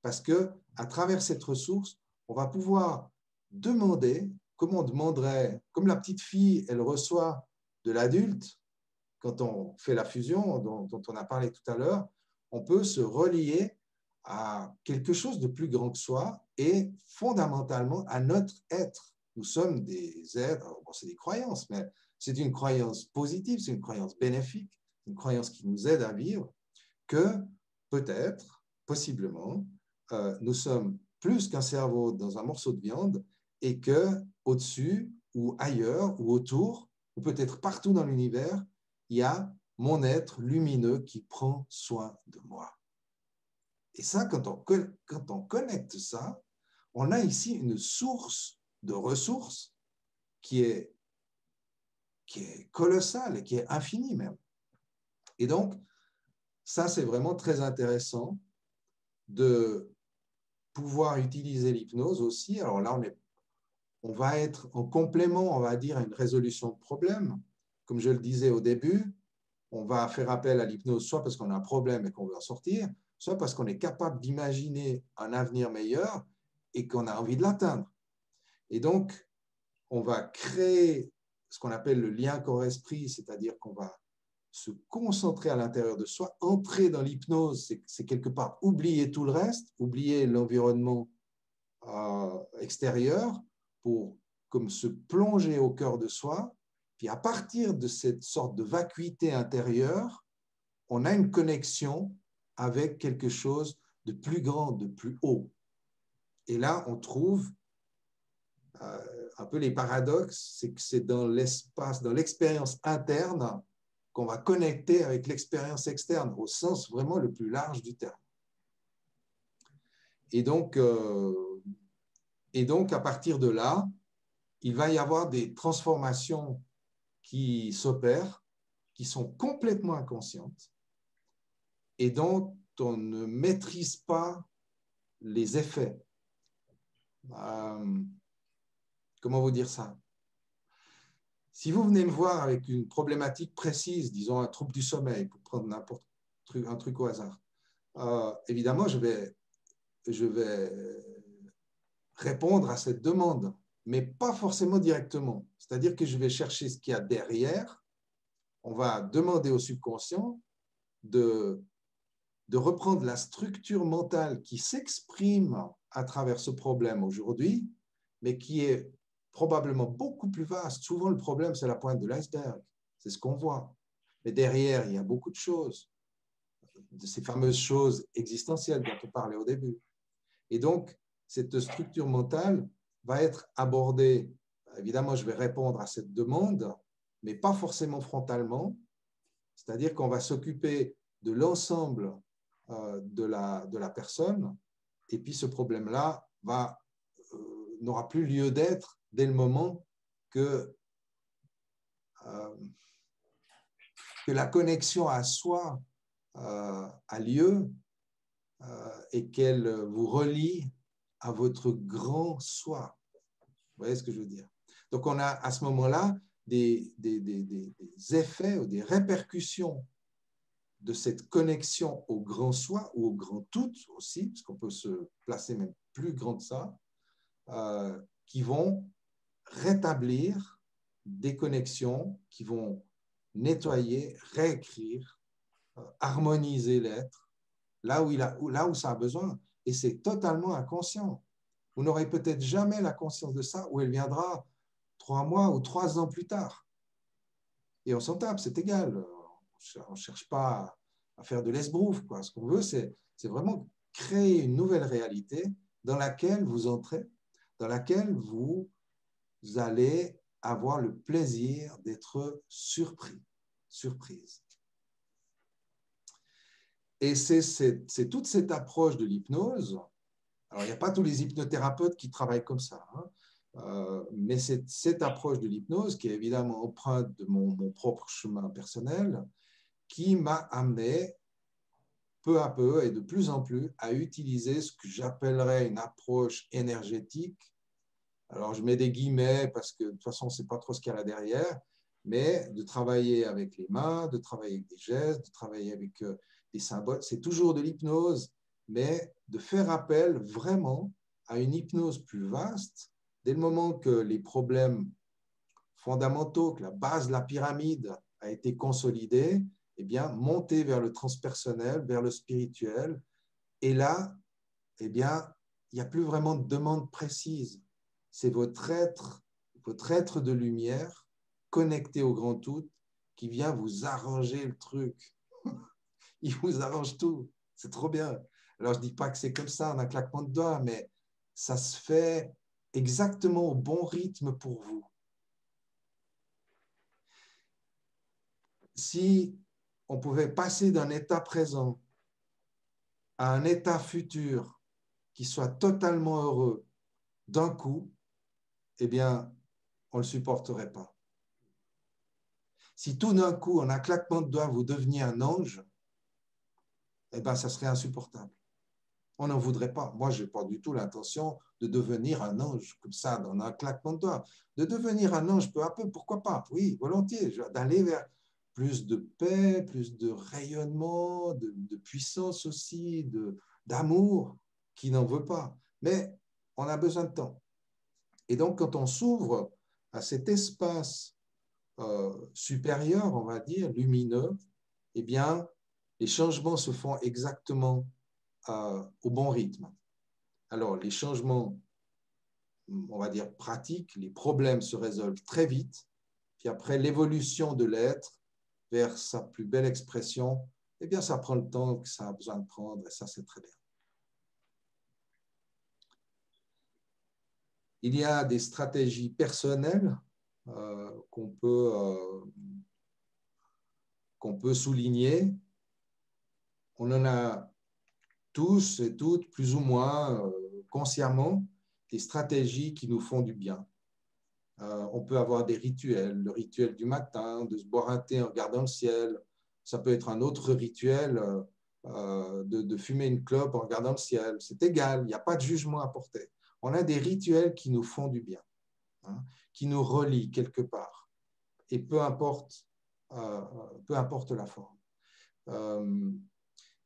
parce que à travers cette ressource, on va pouvoir demander, comme on demanderait, comme la petite fille, elle reçoit de l'adulte, quand on fait la fusion dont on a parlé tout à l'heure, on peut se relier à quelque chose de plus grand que soi et fondamentalement à notre être. Nous sommes des êtres, bon, c'est des croyances, mais c'est une croyance positive, c'est une croyance bénéfique, une croyance qui nous aide à vivre, que peut-être, possiblement, nous sommes plus qu'un cerveau dans un morceau de viande et qu'au-dessus ou ailleurs ou autour, ou peut-être partout dans l'univers, il y a mon être lumineux qui prend soin de moi. Et ça, quand on connecte ça, on a ici une source de ressources qui est colossale et qui est infinie même. Et donc, ça, c'est vraiment très intéressant de pouvoir utiliser l'hypnose aussi. Alors là, on va être en complément, on va dire, à une résolution de problème. Comme je le disais au début, on va faire appel à l'hypnose soit parce qu'on a un problème et qu'on veut en sortir, soit parce qu'on est capable d'imaginer un avenir meilleur et qu'on a envie de l'atteindre. Et donc, on va créer ce qu'on appelle le lien corps-esprit, c'est-à-dire qu'on va se concentrer à l'intérieur de soi, entrer dans l'hypnose, c'est quelque part oublier tout le reste, oublier l'environnement extérieur pour comme se plonger au cœur de soi. Puis à partir de cette sorte de vacuité intérieure, on a une connexion avec quelque chose de plus grand, de plus haut. Et là, on trouve un peu les paradoxes, c'est que c'est dans l'espace, dans l'expérience interne qu'on va connecter avec l'expérience externe, au sens vraiment le plus large du terme. Et donc à partir de là, il va y avoir des transformations qui s'opèrent, qui sont complètement inconscientes et dont on ne maîtrise pas les effets. Comment vous dire ça? Si vous venez me voir avec une problématique précise, disons un trouble du sommeil, pour prendre n'importe un truc au hasard, évidemment, je vais répondre à cette demande, mais pas forcément directement. C'est-à-dire que je vais chercher ce qu'il y a derrière. On va demander au subconscient de reprendre la structure mentale qui s'exprime à travers ce problème aujourd'hui, mais qui est probablement beaucoup plus vaste. Souvent, le problème, c'est la pointe de l'iceberg. C'est ce qu'on voit. Mais derrière, il y a beaucoup de choses, de ces fameuses choses existentielles dont on parlait au début. Et donc, cette structure mentale va être abordée. Évidemment, je vais répondre à cette demande, mais pas forcément frontalement. C'est-à-dire qu'on va s'occuper de l'ensemble de la personne, et puis ce problème-là n'aura plus lieu d'être dès le moment que la connexion à soi a lieu et qu'elle vous relie à votre grand soi. Vous voyez ce que je veux dire? Donc, on a à ce moment-là des effets ou des répercussions de cette connexion au grand soi ou au grand tout aussi, parce qu'on peut se placer même plus grand que ça, qui vont rétablir des connexions, qui vont nettoyer, réécrire, harmoniser l'être, là où ça a besoin. Et c'est totalement inconscient. Vous n'aurez peut-être jamais la conscience de ça, ou elle viendra 3 mois ou 3 ans plus tard. Et on s'en tape, c'est égal. On ne cherche pas à faire de l'esbrouf, quoi. Ce qu'on veut, c'est vraiment créer une nouvelle réalité dans laquelle vous entrez, dans laquelle vous allez avoir le plaisir d'être surpris, surprise. Et c'est toute cette approche de l'hypnose. Alors, il n'y a pas tous les hypnothérapeutes qui travaillent comme ça, hein, mais c'est cette approche de l'hypnose qui est évidemment empreinte de mon propre chemin personnel, qui m'a amené peu à peu et de plus en plus à utiliser ce que j'appellerais une approche énergétique. Alors, je mets des guillemets parce que de toute façon, ce n'est pas trop ce qu'il y a là derrière, mais de travailler avec les mains, de travailler avec des gestes, de travailler avec des symboles. C'est toujours de l'hypnose, mais de faire appel vraiment à une hypnose plus vaste, dès le moment que les problèmes fondamentaux, que la base de la pyramide a été consolidée, eh bien, monter vers le transpersonnel, vers le spirituel. Et là, eh bien, il n'y a plus vraiment de demande précise. C'est votre être de lumière connecté au grand tout qui vient vous arranger le truc. Il vous arrange tout. C'est trop bien. Alors, je ne dis pas que c'est comme ça, en un claquement de doigts, mais ça se fait exactement au bon rythme pour vous. Si on pouvait passer d'un état présent à un état futur qui soit totalement heureux d'un coup, eh bien, on ne le supporterait pas. Si tout d'un coup, en un claquement de doigts, vous deveniez un ange, eh bien, ça serait insupportable. On n'en voudrait pas. Moi, je n'ai pas du tout l'intention de devenir un ange comme ça, dans un claquement de doigts. De devenir un ange peu à peu, pourquoi pas? Oui, volontiers, d'aller vers plus de paix, plus de rayonnement, de puissance aussi, d'amour, qui n'en veut pas. Mais on a besoin de temps. Et donc, quand on s'ouvre à cet espace supérieur, on va dire, lumineux, eh bien, les changements se font exactement au bon rythme. Alors, les changements, on va dire, pratiques, les problèmes se résolvent très vite. Puis après, l'évolution de l'être vers sa plus belle expression, eh bien, ça prend le temps que ça a besoin de prendre, et ça, c'est très bien. Il y a des stratégies personnelles qu'on peut souligner. On en a tous et toutes, plus ou moins consciemment, des stratégies qui nous font du bien. On peut avoir des rituels, le rituel du matin, de se boire un thé en regardant le ciel. Ça peut être un autre rituel de fumer une clope en regardant le ciel. C'est égal, il n'y a pas de jugement à porter. On a des rituels qui nous font du bien, hein, qui nous relient quelque part. Et peu importe la forme.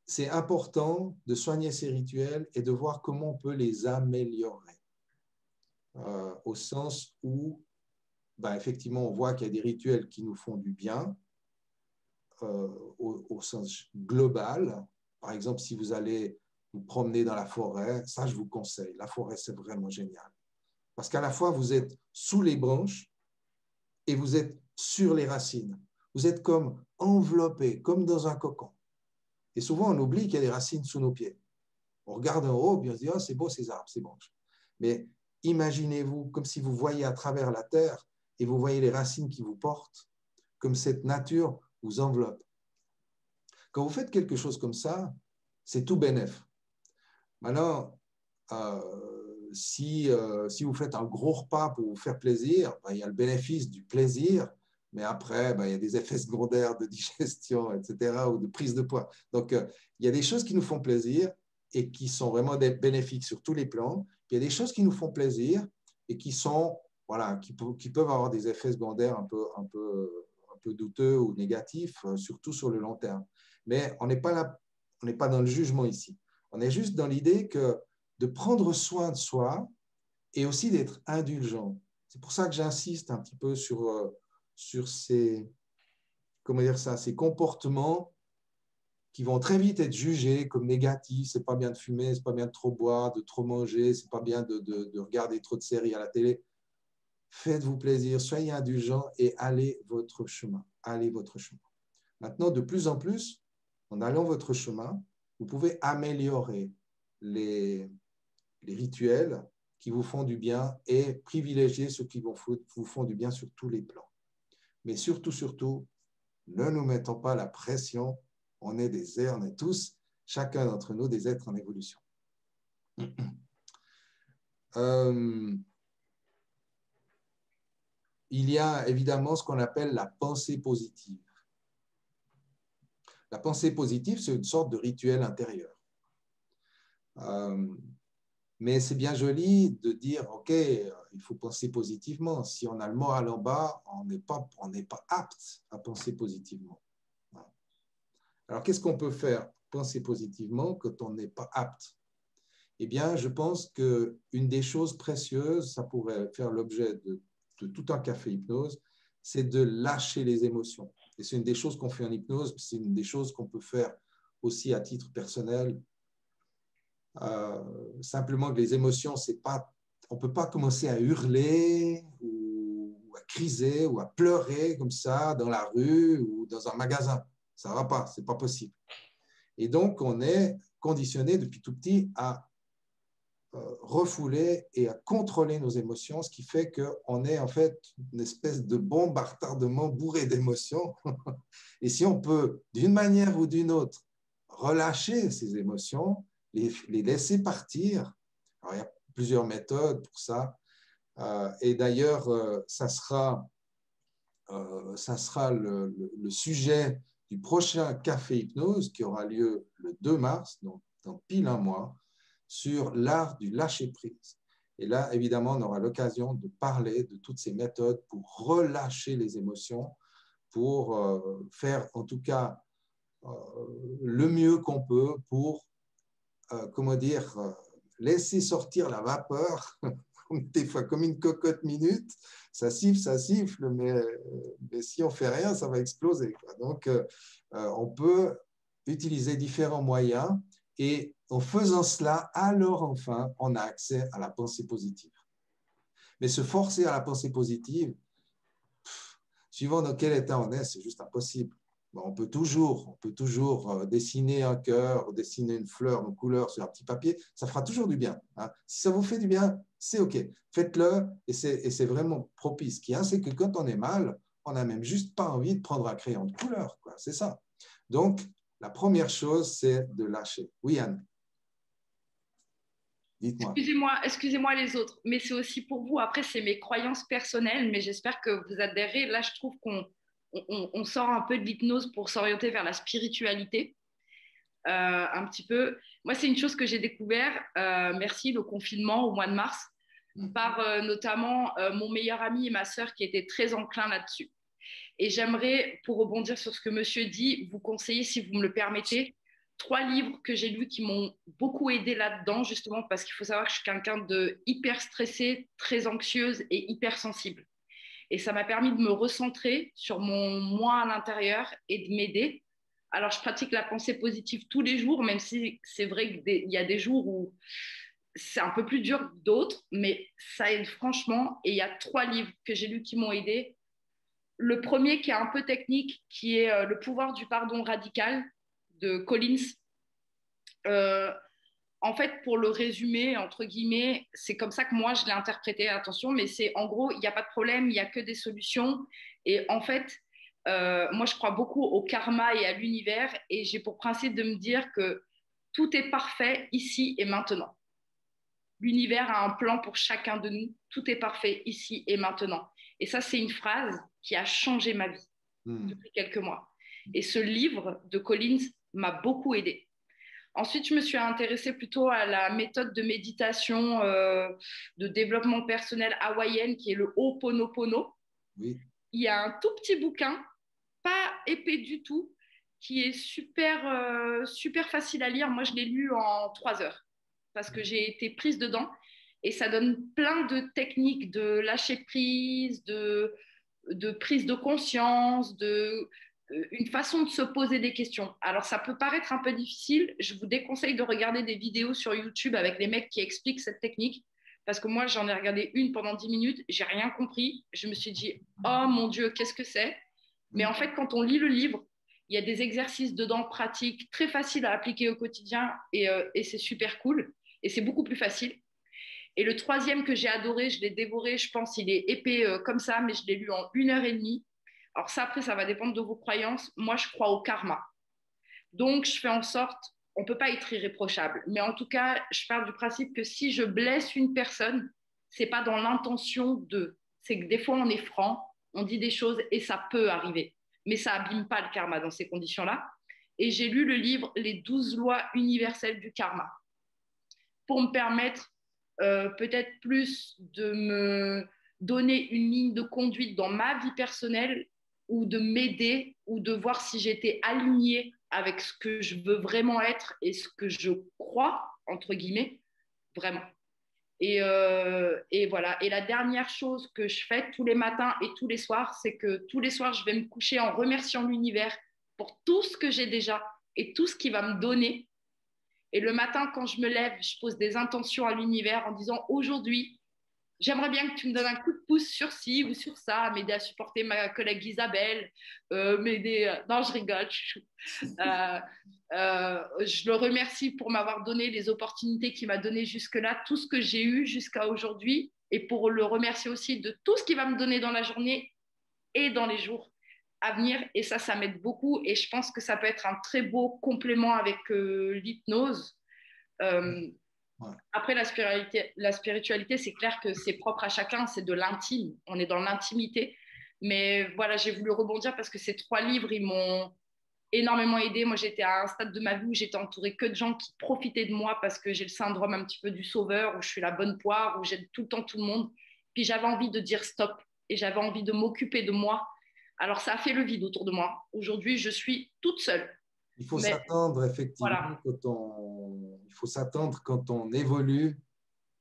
C'est important de soigner ces rituels et de voir comment on peut les améliorer. Au sens où, effectivement, on voit qu'il y a des rituels qui nous font du bien, au sens global. Par exemple, si vous allez vous promener dans la forêt, ça, je vous conseille. La forêt, c'est vraiment génial. Parce qu'à la fois, vous êtes sous les branches et vous êtes sur les racines. Vous êtes comme enveloppé, comme dans un cocon. Et souvent, on oublie qu'il y a des racines sous nos pieds. On regarde en haut, puis on se dit, oh, c'est beau ces arbres, ces branches. Mais imaginez-vous comme si vous voyiez à travers la terre et vous voyez les racines qui vous portent, comme cette nature vous enveloppe. Quand vous faites quelque chose comme ça, c'est tout bénef. Maintenant, si vous faites un gros repas pour vous faire plaisir, ben, il y a le bénéfice du plaisir, mais après, ben, il y a des effets secondaires de digestion, etc., ou de prise de poids. Donc, il y a des choses qui nous font plaisir et qui sont vraiment bénéfiques sur tous les plans. Puis, il y a des choses qui nous font plaisir et qui sont, voilà, qui peuvent avoir des effets secondaires un peu douteux ou négatifs, surtout sur le long terme. Mais on n'est pas là, on n'est pas dans le jugement ici. On est juste dans l'idée que de prendre soin de soi et aussi d'être indulgent. C'est pour ça que j'insiste un petit peu sur ces, comment dire ça, ces comportements qui vont très vite être jugés comme négatifs. C'est pas bien de fumer, c'est pas bien de trop boire, de trop manger, c'est pas bien de regarder trop de séries à la télé. Faites-vous plaisir, soyez indulgents et allez votre chemin. Allez votre chemin. Maintenant, de plus en plus, en allant votre chemin, vous pouvez améliorer les rituels qui vous font du bien et privilégier ceux qui vous font du bien sur tous les plans. Mais surtout, surtout, ne nous mettons pas la pression. On est tous, chacun d'entre nous, des êtres en évolution. Il y a évidemment ce qu'on appelle la pensée positive. La pensée positive, c'est une sorte de rituel intérieur. Mais c'est bien joli de dire, OK, il faut penser positivement. Si on a le moral en bas, on n'est pas apte à penser positivement. Alors, qu'est-ce qu'on peut faire pour penser positivement quand on n'est pas apte? Eh bien, je pense qu'une des choses précieuses, ça pourrait faire l'objet de tout un café hypnose, c'est de lâcher les émotions. Et c'est une des choses qu'on fait en hypnose, c'est une des choses qu'on peut faire aussi à titre personnel. Simplement que les émotions, c'est pas, on ne peut pas commencer à hurler ou à criser ou à pleurer comme ça dans la rue ou dans un magasin. Ça ne va pas, ce n'est pas possible. Et donc, on est conditionné depuis tout petit à refouler et à contrôler nos émotions, ce qui fait qu'on est en fait une espèce de bombe à retardement bourrée d'émotions. Et si on peut, d'une manière ou d'une autre, relâcher ces émotions, les laisser partir, alors il y a plusieurs méthodes pour ça. Et d'ailleurs, ça sera le sujet du prochain Café Hypnose qui aura lieu le 2 mars, donc dans pile un mois, sur l'art du lâcher-prise. Et là, évidemment, on aura l'occasion de parler de toutes ces méthodes pour relâcher les émotions, pour faire en tout cas le mieux qu'on peut pour, comment dire, laisser sortir la vapeur, des fois comme une cocotte minute, ça siffle, mais si on ne fait rien, ça va exploser, quoi. Donc, on peut utiliser différents moyens et en faisant cela, alors enfin, on a accès à la pensée positive. Mais se forcer à la pensée positive, suivant dans quel état on est, c'est juste impossible. Bon, on peut toujours dessiner un cœur, dessiner une fleur, une couleur sur un petit papier, ça fera toujours du bien. Hein. Si ça vous fait du bien, c'est OK. Faites-le et c'est vraiment propice. Ce qu'il y a, c'est que quand on est mal, on n'a même juste pas envie de prendre un crayon de couleur, quoi. C'est ça. Donc, la première chose, c'est de lâcher. Oui, Anne. Dites-moi. Excusez-moi les autres, mais c'est aussi pour vous. Après, c'est mes croyances personnelles, mais j'espère que vous adhérez. Là, je trouve qu'on sort un peu de l'hypnose pour s'orienter vers la spiritualité. Un petit peu. Moi, c'est une chose que j'ai découvert, merci, le confinement au mois de mars, par notamment mon meilleur ami et ma sœur qui étaient très enclins là-dessus. Et j'aimerais, pour rebondir sur ce que monsieur dit, vous conseiller, si vous me le permettez, 3 livres que j'ai lus qui m'ont beaucoup aidé là-dedans, justement, parce qu'il faut savoir que je suis quelqu'un de hyper stressée, très anxieuse et hyper sensible. Et ça m'a permis de me recentrer sur mon moi à l'intérieur et de m'aider. Alors, je pratique la pensée positive tous les jours, même si c'est vrai qu'il y a des jours où c'est un peu plus dur que d'autres, mais ça aide franchement. Et il y a 3 livres que j'ai lus qui m'ont aidé. Le premier, qui est un peu technique, qui est Le pouvoir du pardon radical de Collins. En fait, pour le résumer, entre guillemets, c'est comme ça que moi, je l'ai interprété, attention, mais c'est en gros, il n'y a pas de problème, il n'y a que des solutions. Et en fait, moi, je crois beaucoup au karma et à l'univers, et j'ai pour principe de me dire que tout est parfait ici et maintenant. l'univers a un plan pour chacun de nous. Tout est parfait ici et maintenant. Et ça, c'est une phrase qui a changé ma vie depuis quelques mois. Et ce livre de Collins m'a beaucoup aidée. Ensuite, je me suis intéressée plutôt à la méthode de méditation, de développement personnel hawaïenne, qui est le Ho'oponopono. Oui. Il y a un tout petit bouquin, pas épais du tout, qui est super facile à lire. Moi, je l'ai lu en 3 heures parce que j'ai été prise dedans. Et ça donne plein de techniques de lâcher prise, de prise de conscience, une façon de se poser des questions. Alors, ça peut paraître un peu difficile. Je vous déconseille de regarder des vidéos sur YouTube avec les mecs qui expliquent cette technique. Parce que moi, j'en ai regardé une pendant 10 minutes. J'ai rien compris. Je me suis dit, oh mon Dieu, qu'est-ce que c'est? Mais en fait, quand on lit le livre, il y a des exercices dedans pratiques, très faciles à appliquer au quotidien. Et c'est super cool. Et c'est beaucoup plus facile. Et le troisième que j'ai adoré, je l'ai dévoré. Je pense qu'il est épais comme ça, mais je l'ai lu en 1 heure et demie. Alors ça, après, ça va dépendre de vos croyances. Moi, je crois au karma. Donc, je fais en sorte, on ne peut pas être irréprochable. Mais en tout cas, je pars du principe que si je blesse une personne, ce n'est pas dans l'intention de. C'est que des fois, on est franc, on dit des choses et ça peut arriver. Mais ça n'abîme pas le karma dans ces conditions-là. Et j'ai lu le livre « Les 12 lois universelles du karma » pour me permettre peut-être plus de me donner une ligne de conduite dans ma vie personnelle ou de m'aider ou de voir si j'étais alignée avec ce que je veux vraiment être et ce que je crois, entre guillemets, vraiment. Et voilà. Et la dernière chose que je fais tous les matins et tous les soirs, c'est que tous les soirs, je vais me coucher en remerciant l'univers pour tout ce que j'ai déjà et tout ce qu'il va me donner. Et le matin, quand je me lève, je pose des intentions à l'univers en disant aujourd'hui, j'aimerais bien que tu me donnes un coup de pouce sur ci ou sur ça, m'aider à supporter ma collègue Isabelle, m'aider. Non, je rigole. Je le remercie pour m'avoir donné les opportunités qu'il m'a données jusque-là, tout ce que j'ai eu jusqu'à aujourd'hui, et pour le remercier aussi de tout ce qu'il va me donner dans la journée et dans les jours à venir. Et ça m'aide beaucoup. Et je pense que ça peut être un très beau complément avec l'hypnose. Ouais. Après, la spiritualité, c'est clair que c'est propre à chacun, c'est de l'intime. On est dans l'intimité. Mais voilà, j'ai voulu rebondir parce que ces 3 livres, ils m'ont énormément aidée. Moi, j'étais à un stade de ma vie où j'étais entourée que de gens qui profitaient de moi parce que j'ai le syndrome un petit peu du sauveur, où je suis la bonne poire, où j'aide tout le temps tout le monde. Puis j'avais envie de dire stop et j'avais envie de m'occuper de moi. Alors, ça a fait le vide autour de moi. Aujourd'hui, je suis toute seule. Il faut s'attendre, effectivement, voilà. Il faut s'attendre quand on évolue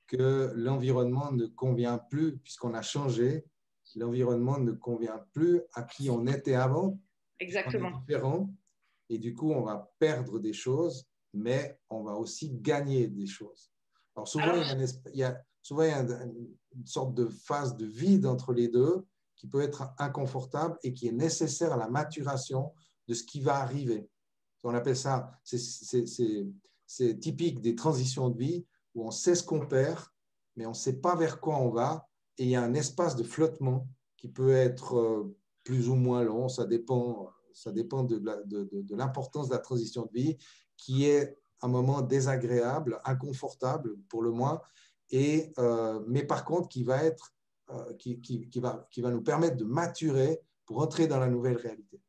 que l'environnement ne convient plus, puisqu'on a changé. L'environnement ne convient plus à qui on était avant. Exactement. On est différent. Et du coup, on va perdre des choses, mais on va aussi gagner des choses. Alors, souvent, il y a une sorte de phase de vide entre les deux qui peut être inconfortable et qui est nécessaire à la maturation de ce qui va arriver. On appelle ça, c'est typique des transitions de vie où on sait ce qu'on perd, mais on ne sait pas vers quoi on va. Et il y a un espace de flottement qui peut être plus ou moins long, ça dépend de l'importance de la transition de vie, qui est un moment désagréable, inconfortable pour le moins, mais par contre qui va nous permettre de maturer pour entrer dans la nouvelle réalité.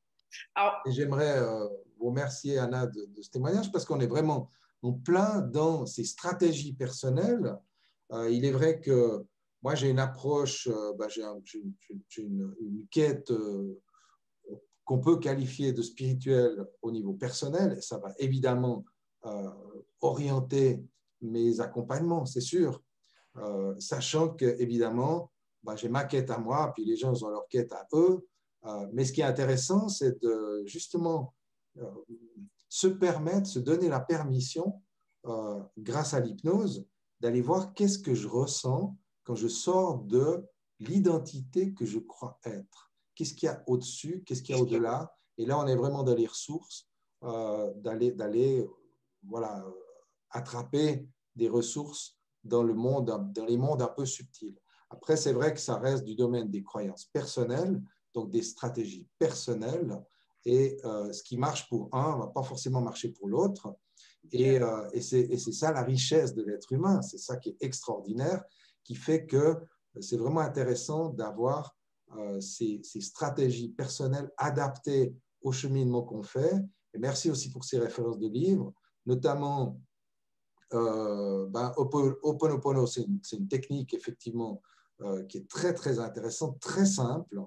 Et j'aimerais vous remercier, Anna, de ce témoignage parce qu'on est vraiment en plein dans ces stratégies personnelles. Il est vrai que moi, j'ai une approche, j'ai une quête qu'on peut qualifier de spirituelle au niveau personnel. Et ça va évidemment orienter mes accompagnements, c'est sûr, sachant que, évidemment, j'ai ma quête à moi, puis les gens ont leur quête à eux. Mais ce qui est intéressant, c'est de justement se donner la permission, grâce à l'hypnose, d'aller voir qu'est-ce que je ressens quand je sors de l'identité que je crois être. Qu'est-ce qu'il y a au-dessus, qu'est-ce qu'il y a au-delà. Et là, on est vraiment dans les ressources, d'aller attraper des ressources dans les mondes un peu subtils. Après, c'est vrai que ça reste du domaine des croyances personnelles, donc des stratégies personnelles, et ce qui marche pour un ne va pas forcément marcher pour l'autre. Et c'est ça la richesse de l'être humain, c'est ça qui est extraordinaire, qui fait que c'est vraiment intéressant d'avoir ces stratégies personnelles adaptées au cheminement qu'on fait. Et merci aussi pour ces références de livres, notamment Ho'oponopono, c'est une technique effectivement qui est très très intéressante, très simple,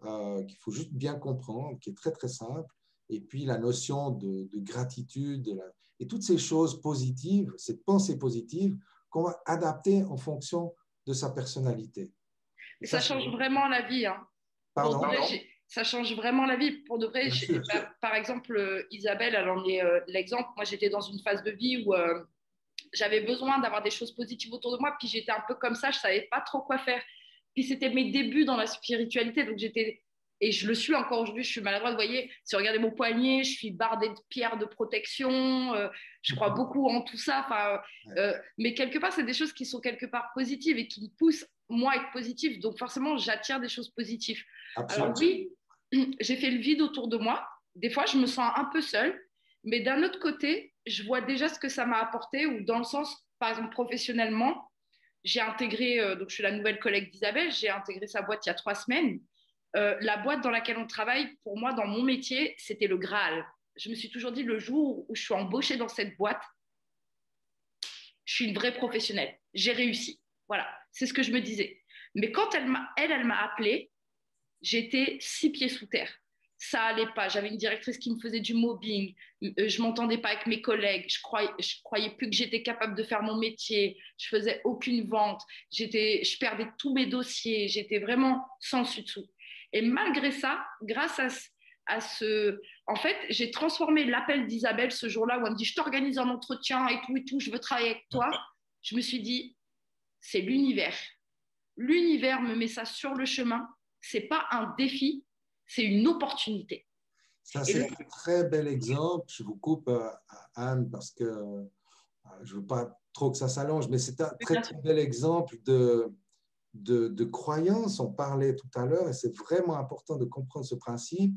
qu'il faut juste bien comprendre, qui est très très simple. Et puis la notion de gratitude et toutes ces choses positives, cette pensée positive qu'on va adapter en fonction de sa personnalité. Et ça change vraiment la vie. Hein. Pardon? Ça change vraiment la vie. Pour de vrai, par exemple, Isabelle, elle en est l'exemple. Moi, j'étais dans une phase de vie où j'avais besoin d'avoir des choses positives autour de moi, puis j'étais un peu comme ça, je ne savais pas trop quoi faire. Puis c'était mes débuts dans la spiritualité, donc j'étais, et je le suis encore aujourd'hui, je suis maladroite, vous voyez, si vous regardez mon poignet, je suis bardée de pierres de protection, je crois beaucoup en tout ça, mais quelque part, c'est des choses qui sont quelque part positives et qui me poussent, moi, à être positive, donc forcément, j'attire des choses positives. Absolument. Alors oui, j'ai fait le vide autour de moi, des fois, je me sens un peu seule, mais d'un autre côté, je vois déjà ce que ça m'a apporté, ou dans le sens, par exemple, professionnellement, j'ai intégré, donc je suis la nouvelle collègue d'Isabelle, j'ai intégré sa boîte il y a 3 semaines. La boîte dans laquelle on travaille, pour moi, dans mon métier, c'était le Graal. Je me suis toujours dit, le jour où je suis embauchée dans cette boîte, je suis une vraie professionnelle. J'ai réussi. Voilà, c'est ce que je me disais. Mais quand elle m'a appelée, j'étais 6 pieds sous terre. Ça allait pas. J'avais une directrice qui me faisait du mobbing. Je m'entendais pas avec mes collègues. Je croyais plus que j'étais capable de faire mon métier. Je faisais aucune vente. Je perdais tous mes dossiers. J'étais vraiment sans dessus dessous. Et malgré ça, grâce à ce... En fait, j'ai transformé l'appel d'Isabelle ce jour-là où elle me dit « Je t'organise un entretien et tout, je veux travailler avec toi. » Je me suis dit « C'est l'univers. L'univers me met ça sur le chemin. C'est pas un défi, c'est une opportunité. » Ça, c'est un très bel exemple. Je vous coupe, Anne, parce que je ne veux pas trop que ça s'allonge, mais c'est un très, très bel exemple de croyance. On parlait tout à l'heure, et c'est vraiment important de comprendre ce principe.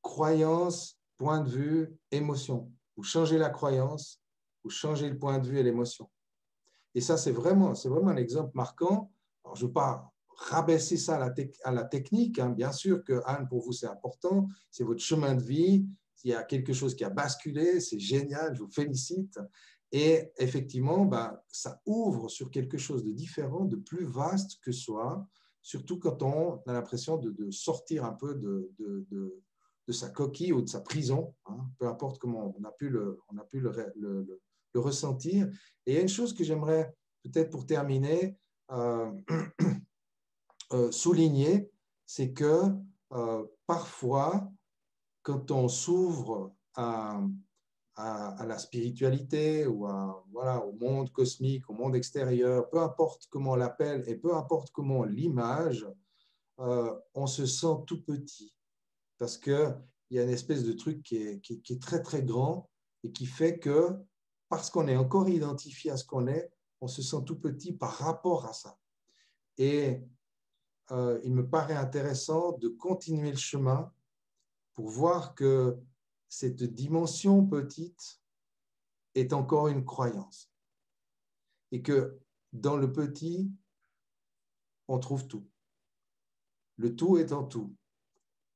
Croyance, point de vue, émotion. Vous changez la croyance, vous changez le point de vue et l'émotion. Et ça, c'est vraiment un exemple marquant. Alors, je ne veux pas rabaisser ça à la technique. Hein. Bien sûr que, Anne, pour vous, c'est important. C'est votre chemin de vie. Il y a quelque chose qui a basculé. C'est génial. Je vous félicite. Et effectivement, ça ouvre sur quelque chose de différent, de plus vaste que soi, surtout quand on a l'impression de sortir un peu de sa coquille ou de sa prison, hein, peu importe comment on a pu le ressentir. Et il y a une chose que j'aimerais peut-être pour terminer souligner, c'est que parfois, quand on s'ouvre à la spiritualité ou au monde cosmique, au monde extérieur, peu importe comment on l'appelle et peu importe comment on l'image, on se sent tout petit parce qu'il y a une espèce de truc qui est très, très grand et qui fait que parce qu'on est encore identifié à ce qu'on est, on se sent tout petit par rapport à ça. Et il me paraît intéressant de continuer le chemin pour voir que cette dimension petite est encore une croyance. Et que dans le petit, on trouve tout. Le tout est en tout.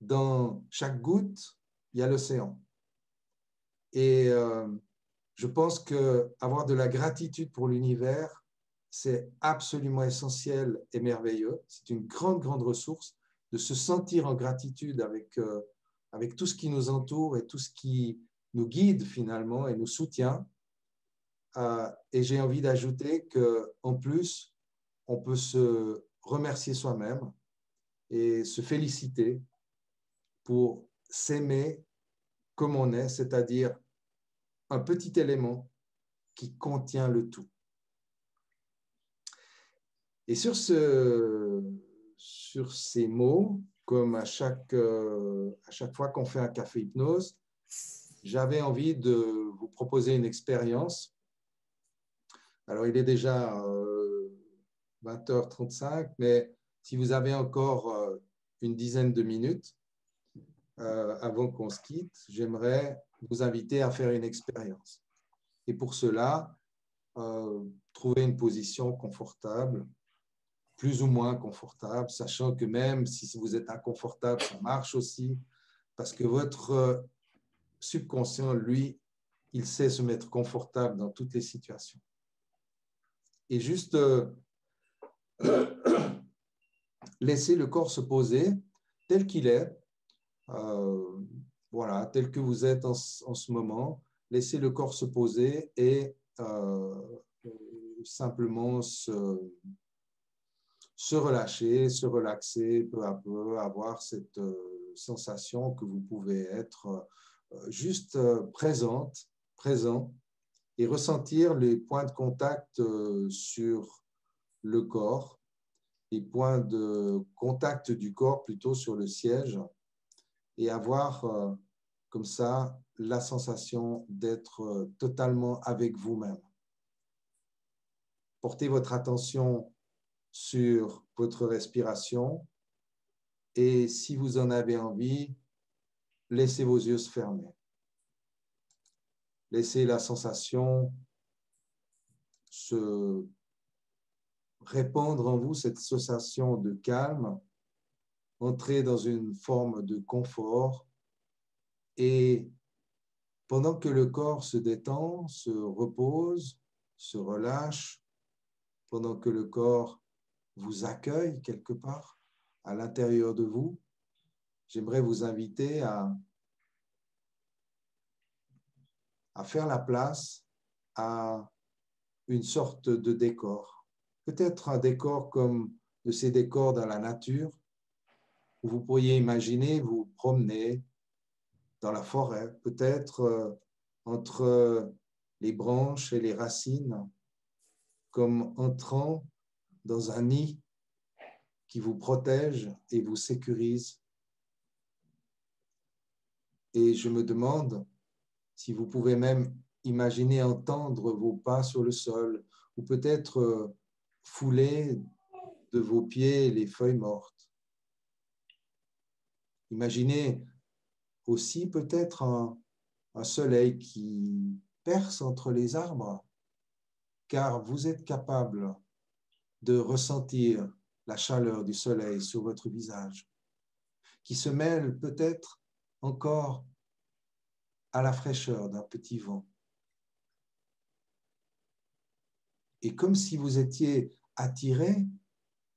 Dans chaque goutte, il y a l'océan. Et je pense qu'avoir de la gratitude pour l'univers, c'est absolument essentiel et merveilleux. C'est une grande, grande ressource de se sentir en gratitude avec tout ce qui nous entoure et tout ce qui nous guide finalement et nous soutient. Et j'ai envie d'ajouter qu'en plus, on peut se remercier soi-même et se féliciter pour s'aimer comme on est, c'est-à-dire un petit élément qui contient le tout. Et sur ces mots, comme à chaque fois qu'on fait un café hypnose, j'avais envie de vous proposer une expérience. Alors, il est déjà 20h35, mais si vous avez encore une dizaine de minutes avant qu'on se quitte, j'aimerais vous inviter à faire une expérience. Et pour cela, trouver une position confortable, plus ou moins confortable, sachant que même si vous êtes inconfortable, ça marche aussi, parce que votre subconscient, lui, il sait se mettre confortable dans toutes les situations. Et juste laisser le corps se poser tel qu'il est, voilà, tel que vous êtes en ce moment. Laissez le corps se poser et simplement se relâcher, se relaxer peu à peu, avoir cette sensation que vous pouvez être juste présent, et ressentir les points de contact sur le corps, les points de contact du corps plutôt sur le siège, et avoir comme ça la sensation d'être totalement avec vous-même. Portez votre attention sur votre respiration et si vous en avez envie, laissez vos yeux se fermer. Laissez la sensation se répandre en vous, cette sensation de calme, entrer dans une forme de confort et pendant que le corps se détend, se repose, se relâche, pendant que le corps vous accueille quelque part à l'intérieur de vous, j'aimerais vous inviter à faire la place à une sorte de décor. Peut-être un décor comme de ces décors dans la nature, où vous pourriez imaginer vous promener dans la forêt, peut-être entre les branches et les racines, comme entrant dans un nid qui vous protège et vous sécurise. Et je me demande si vous pouvez même imaginer entendre vos pas sur le sol ou peut-être fouler de vos pieds les feuilles mortes. Imaginez aussi peut-être un soleil qui perce entre les arbres, car vous êtes capable de ressentir la chaleur du soleil sur votre visage, qui se mêle peut-être encore à la fraîcheur d'un petit vent. Et comme si vous étiez attiré,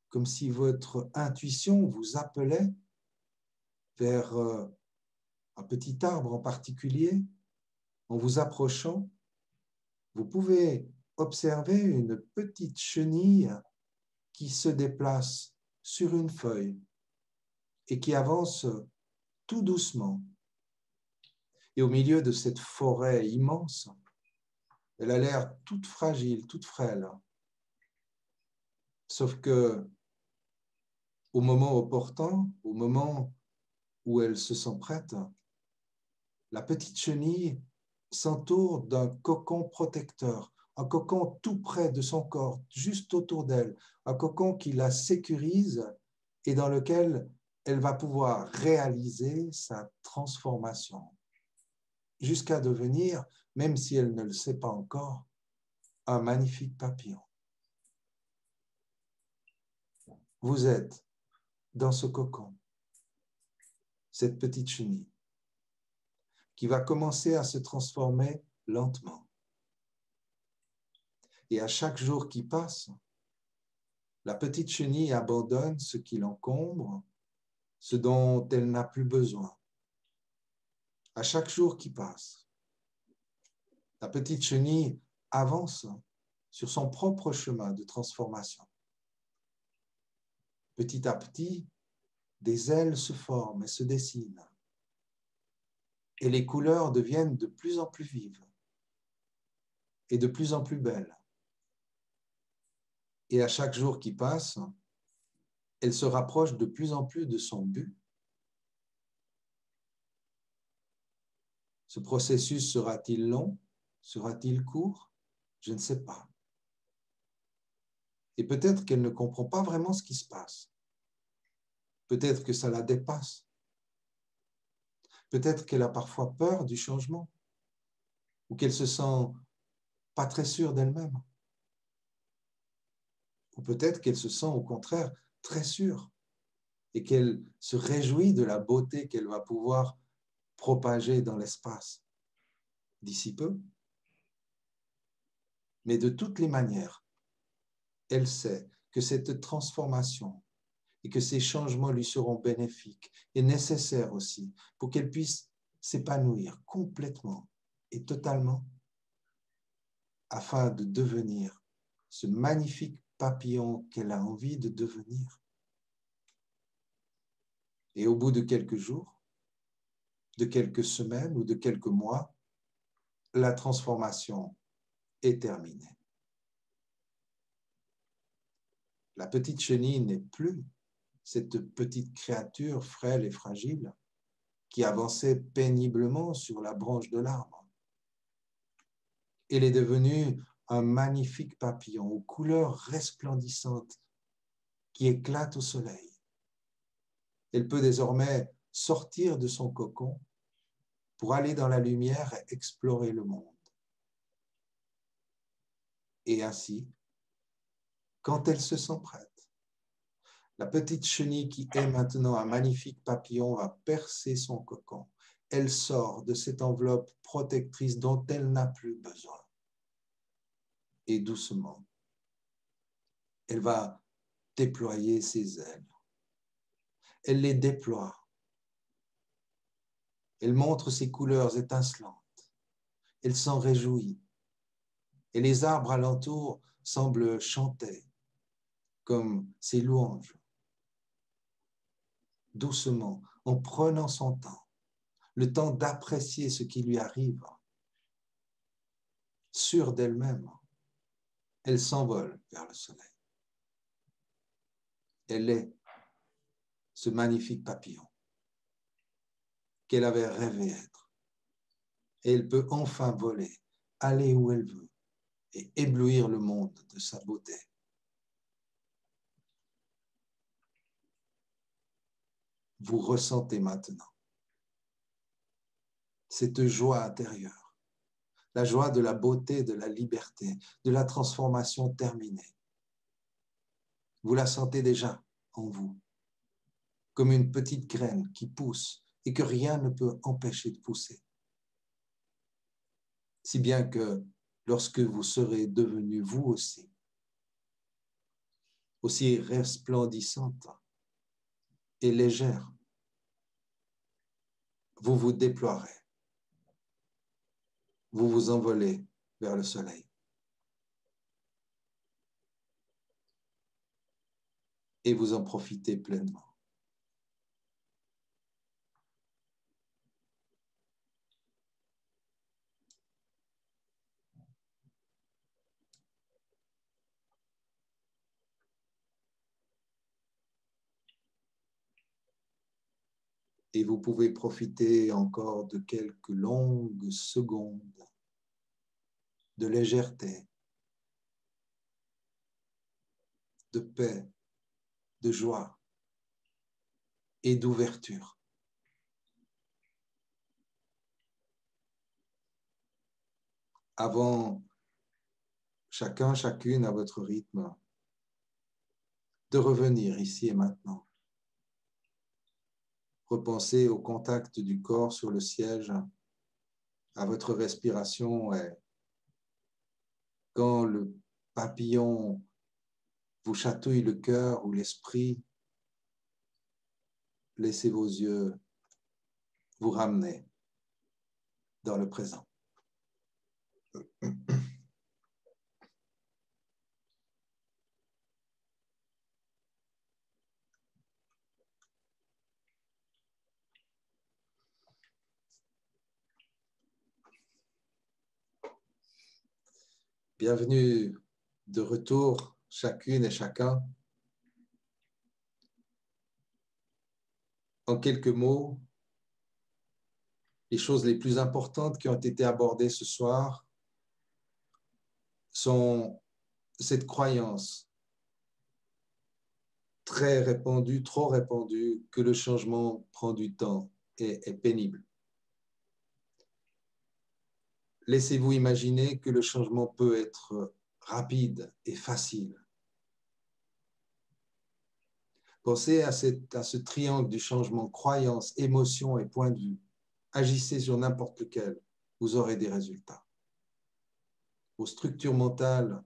comme si votre intuition vous appelait vers un petit arbre en particulier, en vous approchant, vous pouvez observer une petite chenille qui se déplace sur une feuille et qui avance tout doucement. Et au milieu de cette forêt immense, elle a l'air toute fragile, toute frêle. Sauf que au moment opportun, au moment où elle se sent prête, la petite chenille s'entoure d'un cocon protecteur, un cocon tout près de son corps, juste autour d'elle, un cocon qui la sécurise et dans lequel elle va pouvoir réaliser sa transformation jusqu'à devenir, même si elle ne le sait pas encore, un magnifique papillon. Vous êtes dans ce cocon, cette petite chenille, qui va commencer à se transformer lentement. Et à chaque jour qui passe, la petite chenille abandonne ce qui l'encombre, ce dont elle n'a plus besoin. À chaque jour qui passe, la petite chenille avance sur son propre chemin de transformation. Petit à petit, des ailes se forment et se dessinent. Et les couleurs deviennent de plus en plus vives et de plus en plus belles. Et à chaque jour qui passe, elle se rapproche de plus en plus de son but. Ce processus sera-t-il long? Sera-t-il court? Je ne sais pas. Et peut-être qu'elle ne comprend pas vraiment ce qui se passe. Peut-être que ça la dépasse. Peut-être qu'elle a parfois peur du changement ou qu'elle se sent pas très sûre d'elle-même. Ou peut-être qu'elle se sent au contraire très sûre et qu'elle se réjouit de la beauté qu'elle va pouvoir propager dans l'espace d'ici peu. Mais de toutes les manières, elle sait que cette transformation et que ces changements lui seront bénéfiques et nécessaires aussi pour qu'elle puisse s'épanouir complètement et totalement afin de devenir ce magnifique papillon qu'elle a envie de devenir. Et au bout de quelques jours, de quelques semaines ou de quelques mois, la transformation est terminée. La petite chenille n'est plus cette petite créature frêle et fragile qui avançait péniblement sur la branche de l'arbre. Elle est devenue un magnifique papillon aux couleurs resplendissantes qui éclate au soleil. Elle peut désormais sortir de son cocon pour aller dans la lumière et explorer le monde. Et ainsi, quand elle se sent prête, la petite chenille qui est maintenant un magnifique papillon va percer son cocon. Elle sort de cette enveloppe protectrice dont elle n'a plus besoin. Et doucement, elle va déployer ses ailes. Elle les déploie. Elle montre ses couleurs étincelantes. Elle s'en réjouit. Et les arbres alentour semblent chanter comme ses louanges. Doucement, en prenant son temps, le temps d'apprécier ce qui lui arrive. Sûre d'elle-même, elle s'envole vers le soleil. Elle est ce magnifique papillon qu'elle avait rêvé être. Et elle peut enfin voler, aller où elle veut et éblouir le monde de sa beauté. Vous ressentez maintenant cette joie intérieure, la joie de la beauté, de la liberté, de la transformation terminée. Vous la sentez déjà en vous, comme une petite graine qui pousse et que rien ne peut empêcher de pousser. Si bien que lorsque vous serez devenu vous aussi resplendissante et légère, vous vous déploierez, vous vous envolez vers le soleil. Et vous en profitez pleinement. Et vous pouvez profiter encore de quelques longues secondes de légèreté, de paix, de joie et d'ouverture. Avant, chacune à votre rythme, de revenir ici et maintenant. Repensez au contact du corps sur le siège, à votre respiration et quand le papillon vous chatouille le cœur ou l'esprit, laissez vos yeux vous ramener dans le présent. Bienvenue de retour, chacune et chacun. En quelques mots, les choses les plus importantes qui ont été abordées ce soir sont cette croyance très répandue, trop répandue, que le changement prend du temps et est pénible. laissez-vous imaginer que le changement peut être rapide et facile. Pensez à ce triangle du changement, croyance, émotion et point de vue. Agissez sur n'importe lequel, vous aurez des résultats. Vos structures mentales,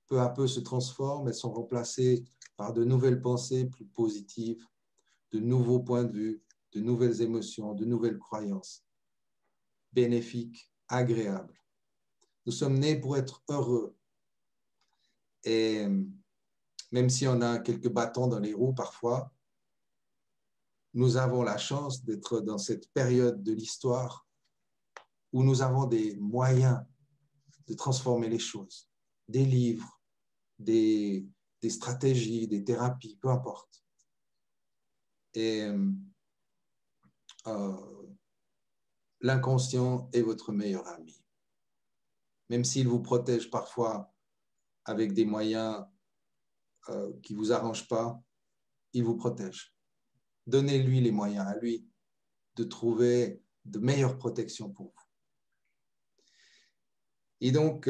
peu à peu, se transforment, elles sont remplacées par de nouvelles pensées plus positives, de nouveaux points de vue, de nouvelles émotions, de nouvelles croyances, bénéfiques, agréables. Nous sommes nés pour être heureux. Et même si on a quelques bâtons dans les roues parfois, nous avons la chance d'être dans cette période de l'histoire où nous avons des moyens de transformer les choses, des livres, des stratégies, des thérapies, peu importe. Et l'inconscient est votre meilleur ami. Même s'il vous protège parfois avec des moyens qui ne vous arrangent pas, il vous protège. Donnez-lui les moyens à lui de trouver de meilleures protections pour vous. Et donc,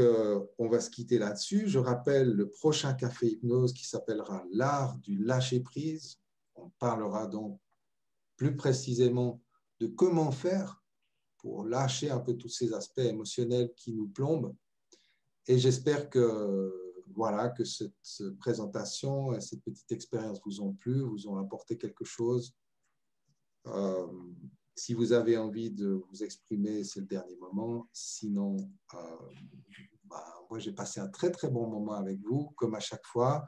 on va se quitter là-dessus. Je rappelle le prochain Café Hypnose qui s'appellera l'art du lâcher-prise. On parlera donc plus précisément de comment faire pour lâcher un peu tous ces aspects émotionnels qui nous plombent. Et j'espère que, voilà, que cette présentation et cette petite expérience vous ont plu, vous ont apporté quelque chose. Si vous avez envie de vous exprimer, c'est le dernier moment. Sinon, moi, j'ai passé un très, très bon moment avec vous, comme à chaque fois.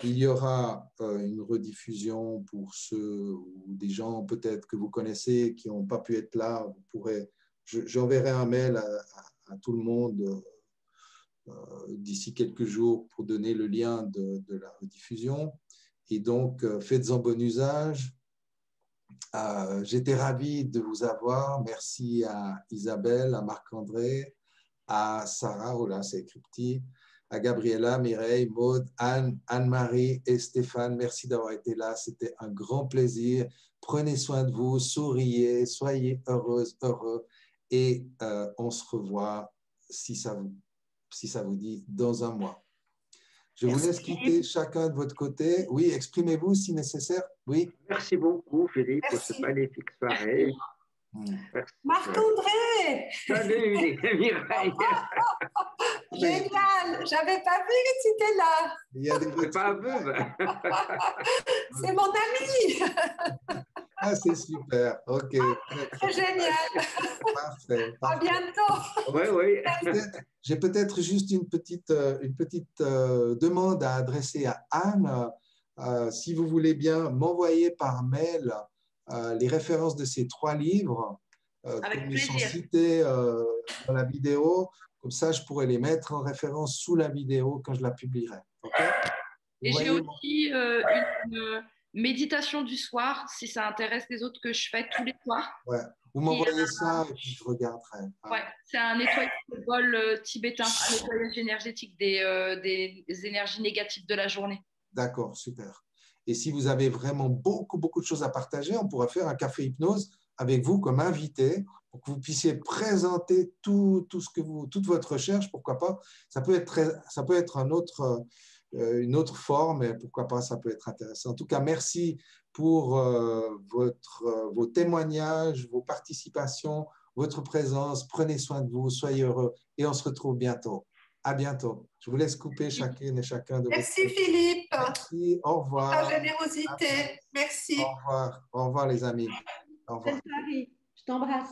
Il y aura une rediffusion pour ceux ou des gens peut-être que vous connaissez qui n'ont pas pu être là. Vous pourrez, j'enverrai un mail à tout le monde d'ici quelques jours pour donner le lien de la rediffusion. Et donc, faites-en bon usage. J'étais ravi de vous avoir. Merci à Isabelle, à Marc-André, à Sarah, oh là, c'est écrit petit, à Gabriella, Mireille, Maude, Anne, Anne-Marie et Stéphane. Merci d'avoir été là. C'était un grand plaisir. Prenez soin de vous, souriez, soyez heureuses, heureux. Et on se revoit, si ça vous dit, dans un mois. Je vous laisse quitter chacun de votre côté. Oui, exprimez-vous si nécessaire. Oui. Merci beaucoup, Philippe, pour cette magnifique soirée. Marc-André! Salut, Mireille! Génial! J'avais pas vu que tu étais là. Il y a des C'est pas un peu. C'est mon ami. Ah, c'est super. OK. C'est génial. Parfait. À bientôt. Oui, oui. J'ai peut-être juste une petite demande à adresser à Anne. Si vous voulez bien m'envoyer par mail les références de ces 3 livres, comme ils sont cités dans la vidéo. Comme ça, je pourrais les mettre en référence sous la vidéo quand je la publierai. Okay? Et j'ai aussi une méditation du soir, si ça intéresse les autres, que je fais tous les soirs. Ouais. Vous m'envoyez ça et puis je regarderai. Ouais, c'est un nettoyage de bol tibétain, un nettoyage énergétique des énergies négatives de la journée. D'accord, super. Et si vous avez vraiment beaucoup de choses à partager, on pourra faire un café hypnose avec vous comme invité pour que vous puissiez présenter toute votre recherche, pourquoi pas. Ça peut être une autre forme, et pourquoi pas, ça peut être intéressant. En tout cas, merci pour vos témoignages, vos participations, votre présence. Prenez soin de vous, soyez heureux et on se retrouve bientôt. À bientôt. Je vous laisse couper chacune et chacun de vous. Merci Philippe. Merci, au revoir. Ta générosité. Merci. Au revoir les amis. Au revoir. Paris, je t'embrasse.